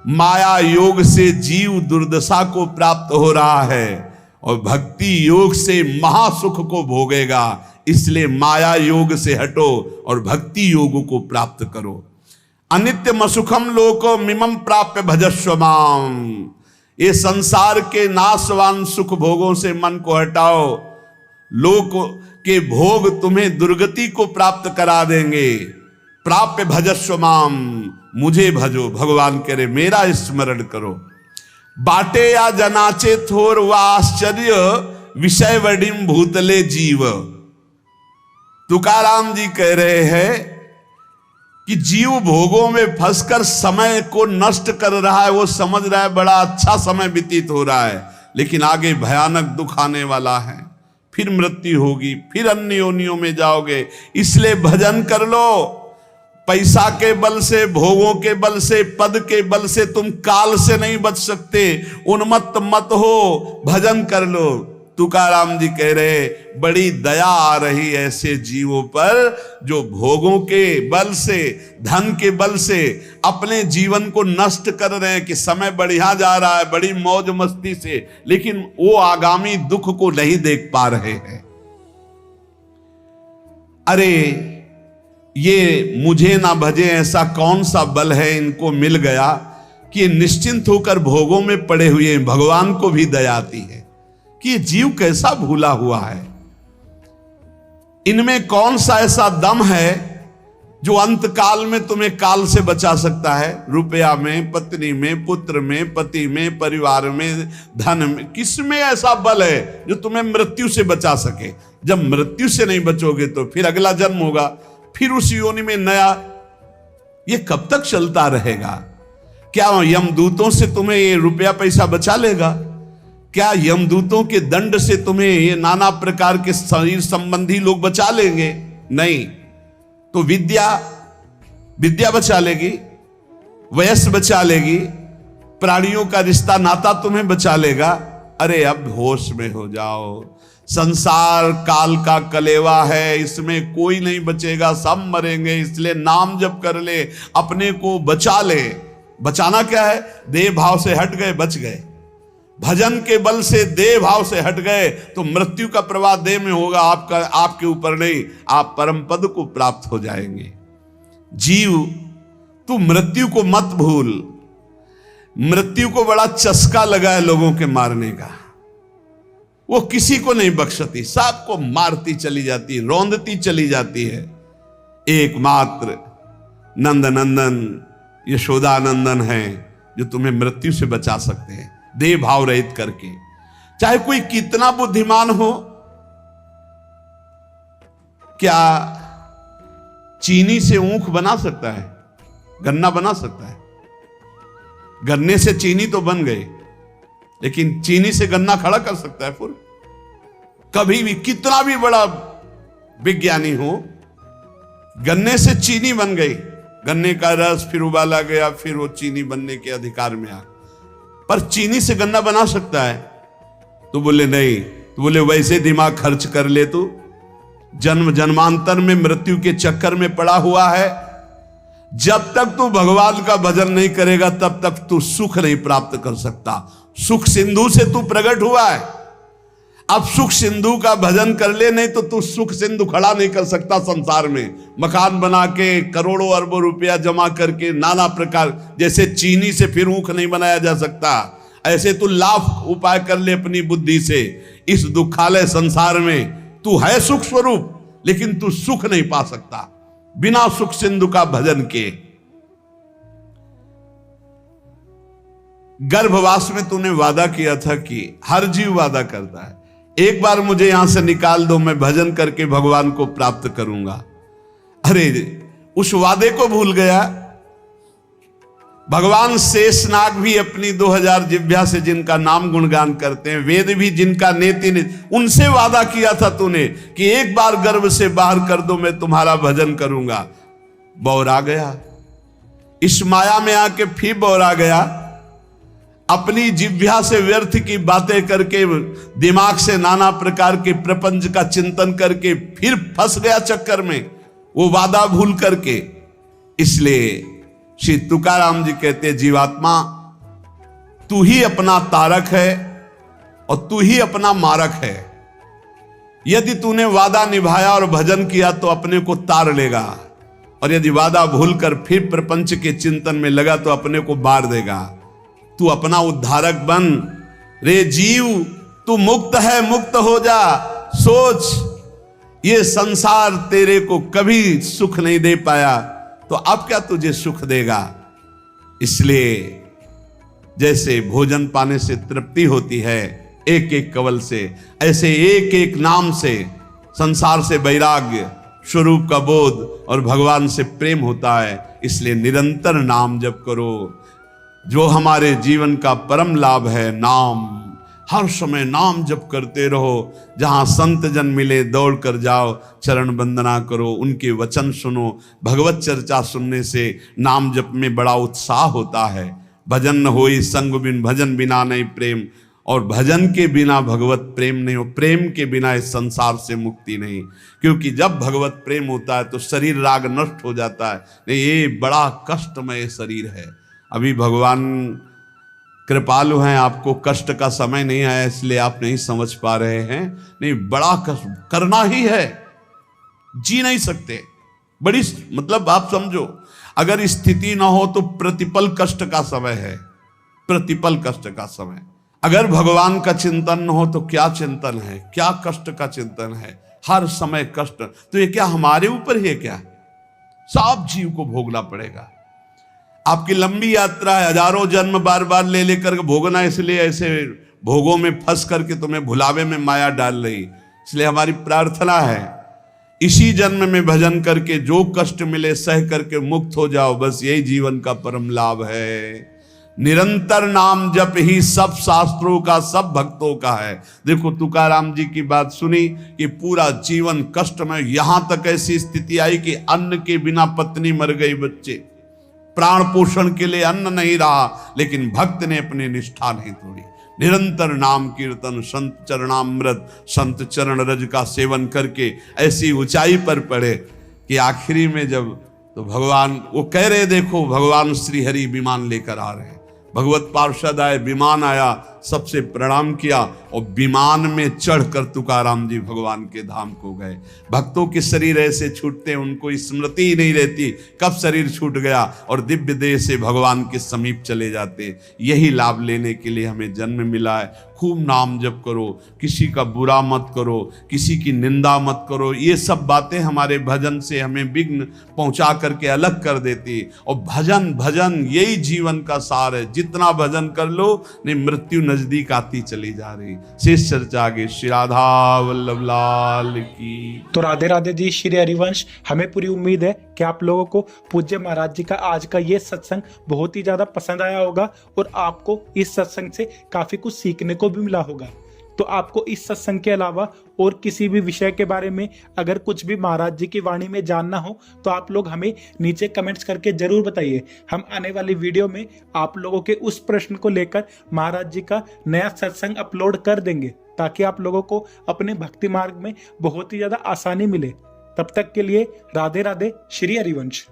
माया योग से जीव दुर्दशा को प्राप्त हो रहा है और भक्ति योग से महासुख को भोगेगा। इसलिए माया योग से हटो और भक्ति योग को प्राप्त करो। अनित्यम असुखम लोको मिमम प्राप्य भजस्व माम। ये संसार के नाशवान सुख भोगों से मन को हटाओ, लोक के भोग तुम्हें दुर्गति को प्राप्त करा देंगे। प्राप्य भजस्व माम, मुझे भजो। भगवान कह रहे मेरा स्मरण करो। बाटे या जनाचे थोर व आश्चर्य विषय वडिम भूतले जीव। तुकाराम जी कह रहे हैं कि जीव भोगों में फंसकर समय को नष्ट कर रहा है। वो समझ रहा है बड़ा अच्छा समय व्यतीत हो रहा है, लेकिन आगे भयानक दुख आने वाला है, फिर मृत्यु होगी, फिर अन्य योनियों में जाओगे। इसलिए भजन कर लो। पैसा के बल से, भोगों के बल से, पद के बल से तुम काल से नहीं बच सकते। उन्मत्त मत हो, भजन कर लो। तुकाराम जी कह रहे बड़ी दया आ रही ऐसे जीवों पर जो भोगों के बल से, धन के बल से अपने जीवन को नष्ट कर रहे हैं कि समय बढ़िया जा रहा है बड़ी मौज मस्ती से, लेकिन वो आगामी दुख को नहीं देख पा रहे हैं। अरे ये मुझे ना भजे ऐसा कौन सा बल है इनको मिल गया कि निश्चिंत होकर भोगों में पड़े हुए हैं। भगवान को भी दया आती है कि ये जीव कैसा भूला हुआ है। इनमें कौन सा ऐसा दम है जो अंत काल में तुम्हें काल से बचा सकता है। रुपया में, पत्नी में, पुत्र में, पति में, परिवार में, धन में, किसमें ऐसा बल है जो तुम्हें मृत्यु से बचा सके? जब मृत्यु से नहीं बचोगे तो फिर अगला जन्म होगा, फिर उस योनि में नया। ये कब तक चलता रहेगा? क्या यमदूतों से तुम्हें ये रुपया पैसा बचा लेगा? क्या यमदूतों के दंड से तुम्हें ये नाना प्रकार के शरीर संबंधी लोग बचा लेंगे? नहीं। तो विद्या बचा लेगी, वयस बचा लेगी, प्राणियों का रिश्ता नाता तुम्हें बचा लेगा। अरे अब होश में हो जाओ। संसार काल का कलेवा है, इसमें कोई नहीं बचेगा, सब मरेंगे। इसलिए नाम जप कर ले, अपने को बचा ले। बचाना क्या है? देह भाव से हट गए, बच गए। भजन के बल से देह भाव से हट गए तो मृत्यु का प्रवाह देह में होगा, आपका आपके ऊपर नहीं। आप परम पद को प्राप्त हो जाएंगे। जीव तू मृत्यु को मत भूल। मृत्यु को बड़ा चस्का लगा है लोगों के मारने का। वो किसी को नहीं बख्शती, सबको मारती चली जाती, रौंदती चली जाती है। एकमात्र नंद नंदन यशोदा नंदन है जो तुम्हें मृत्यु से बचा सकते हैं। देह भाव रहित करके। चाहे कोई कितना बुद्धिमान हो, क्या चीनी से ऊख बना सकता है? गन्ना बना सकता है? गन्ने से चीनी तो बन गए, लेकिन चीनी से गन्ना खड़ा कर सकता है फिर? कभी भी, कितना भी बड़ा विज्ञानी हो, गन्ने से चीनी बन गई, गन्ने का रस फिर उबाला गया, फिर वो चीनी बनने के अधिकार में आ, पर चीनी से गन्ना बना सकता है? तो बोले नहीं। तो बोले वैसे दिमाग खर्च कर ले, तू जन्म जन्मांतर में मृत्यु के चक्कर में पड़ा हुआ है। जब तक तू भगवान का भजन नहीं करेगा तब तक तू सुख नहीं प्राप्त कर सकता। सुख सिंधु से तू प्रकट हुआ है, अब सुख सिंधु का भजन कर ले, नहीं तो तू सुख सिंधु खड़ा नहीं कर सकता संसार में। मकान बना के करोड़ों अरबों रुपया जमा करके नाना प्रकार, जैसे चीनी से फिर ऊख नहीं बनाया जा सकता, ऐसे तू लाख उपाय कर ले अपनी बुद्धि से। इस दुखालय संसार में तू है सुख स्वरूप, लेकिन तू सुख नहीं पा सकता बिना सुख सिंधु का भजन के। गर्भवास में तूने वादा किया था कि हर जीव वादा करता है, एक बार मुझे यहां से निकाल दो, मैं भजन करके भगवान को प्राप्त करूंगा। अरे उस वादे को भूल गया। भगवान शेषनाग भी अपनी 2000 जिह्वा से जिनका नाम गुणगान करते हैं, वेद भी जिनका नेति ने, उनसे वादा किया था तूने कि एक बार गर्भ से बाहर कर दो, मैं तुम्हारा भजन करूंगा। बौरा गया, इस माया में आके फिर बौरा गया, अपनी जिह्वा से व्यर्थ की बातें करके, दिमाग से नाना प्रकार के प्रपंच का चिंतन करके फिर फंस गया चक्कर में, वो वादा भूल करके। इसलिए श्री तुकाराम जी कहते जीवात्मा तू ही अपना तारक है और तू ही अपना मारक है। यदि तूने वादा निभाया और भजन किया तो अपने को तार लेगा, और यदि वादा भूलकर फिर प्रपंच के चिंतन में लगा तो अपने को बार देगा। तू अपना उद्धारक बन रे जीव, तू मुक्त है, मुक्त हो जा। सोच ये संसार तेरे को कभी सुख नहीं दे पाया, तो अब क्या तुझे सुख देगा। इसलिए जैसे भोजन पाने से तृप्ति होती है एक एक कवल से, ऐसे एक एक नाम से संसार से वैराग्य, स्वरूप का बोध और भगवान से प्रेम होता है। इसलिए निरंतर नाम जप करो, जो हमारे जीवन का परम लाभ है। नाम, हर समय नाम जप करते रहो। जहां संत जन मिले दौड़ कर जाओ, चरण वंदना करो, उनके वचन सुनो। भगवत चर्चा सुनने से नाम जप में बड़ा उत्साह होता है। भजन न होई संग बिन, भजन बिना नहीं प्रेम, और भजन के बिना भगवत प्रेम नहीं हो। प्रेम के बिना इस संसार से मुक्ति नहीं, क्योंकि जब भगवत प्रेम होता है तो शरीर राग नष्ट हो जाता है। नहीं, ये बड़ा कष्टमय शरीर है। अभी भगवान कृपालु हैं, आपको कष्ट का समय नहीं आया इसलिए आप नहीं समझ पा रहे हैं। नहीं, बड़ा कष्ट करना ही है, जी नहीं सकते। बड़ी मतलब आप समझो, अगर स्थिति ना हो तो प्रतिपल कष्ट का समय है, प्रतिपल कष्ट का समय। अगर भगवान का चिंतन न हो तो क्या चिंतन है, क्या कष्ट का चिंतन है, हर समय कष्ट। तो ये क्या हमारे ऊपर ही है क्या? सब जीव को भोगना पड़ेगा। आपकी लंबी यात्रा है, हजारों जन्म बार बार ले लेकर भोगना, इसलिए ऐसे भोगों में फंस करके तुम्हें भुलावे में माया डाल रही। इसलिए हमारी प्रार्थना है इसी जन्म में भजन करके जो कष्ट मिले सह करके मुक्त हो जाओ, बस यही जीवन का परम लाभ है। निरंतर नाम जप ही सब शास्त्रों का, सब भक्तों का है। देखो तुकाराम जी की बात सुनी कि पूरा जीवन कष्ट में, यहां तक ऐसी स्थिति आई कि अन्न के बिना पत्नी मर गई, बच्चे प्राण पोषण के लिए अन्न नहीं रहा, लेकिन भक्त ने अपनी निष्ठा नहीं तोड़ी। निरंतर नाम कीर्तन, संत चरणामृत, संत चरण रज का सेवन करके ऐसी ऊंचाई पर पड़े कि आखिरी में जब तो भगवान वो कह रहे, देखो भगवान श्री हरि विमान लेकर आ रहे हैं। भगवत पार्षद आए, विमान आया, सबसे प्रणाम किया और विमान में चढ़कर तुकाराम जी भगवान के धाम को गए। भक्तों के शरीर ऐसे छूटते हैं, उनको स्मृति ही नहीं रहती कब शरीर छूट गया, और दिव्य देह से भगवान के समीप चले जाते। यही लाभ लेने के लिए हमें जन्म मिला है। खूब नाम जप करो, किसी का बुरा मत करो, किसी की निंदा मत करो। ये सब बातें हमारे भजन से हमें विघ्न पहुंचा करके अलग कर देती। और भजन भजन यही जीवन का सार है। जितना भजन कर लो नहीं, मृत्यु नजदीक आती चली जा रही। शेष चर्चा आगे। श्री राधा वल्लभ लाल की। तो राधे राधे जी, श्री हरिवंश। हमें पूरी उम्मीद है कि आप लोगों को पूज्य महाराज जी का आज का ये सत्संग बहुत ही ज्यादा पसंद आया होगा और आपको इस सत्संग से काफी कुछ सीखने को भी मिला होगा। तो आपको इस सत्संग के अलावा और किसी भी विषय के बारे में अगर कुछ भी महाराज जी की वाणी में जानना हो तो आप लोग हमें नीचे कमेंट्स करके जरूर बताइए। हम आने वाली वीडियो में आप लोगों के उस प्रश्न को लेकर महाराज जी का नया सत्संग अपलोड कर देंगे, ताकि आप लोगों को अपने भक्ति मार्ग में बहुत ही ज्यादा आसानी मिले। तब तक के लिए राधे राधे, श्री हरिवंश।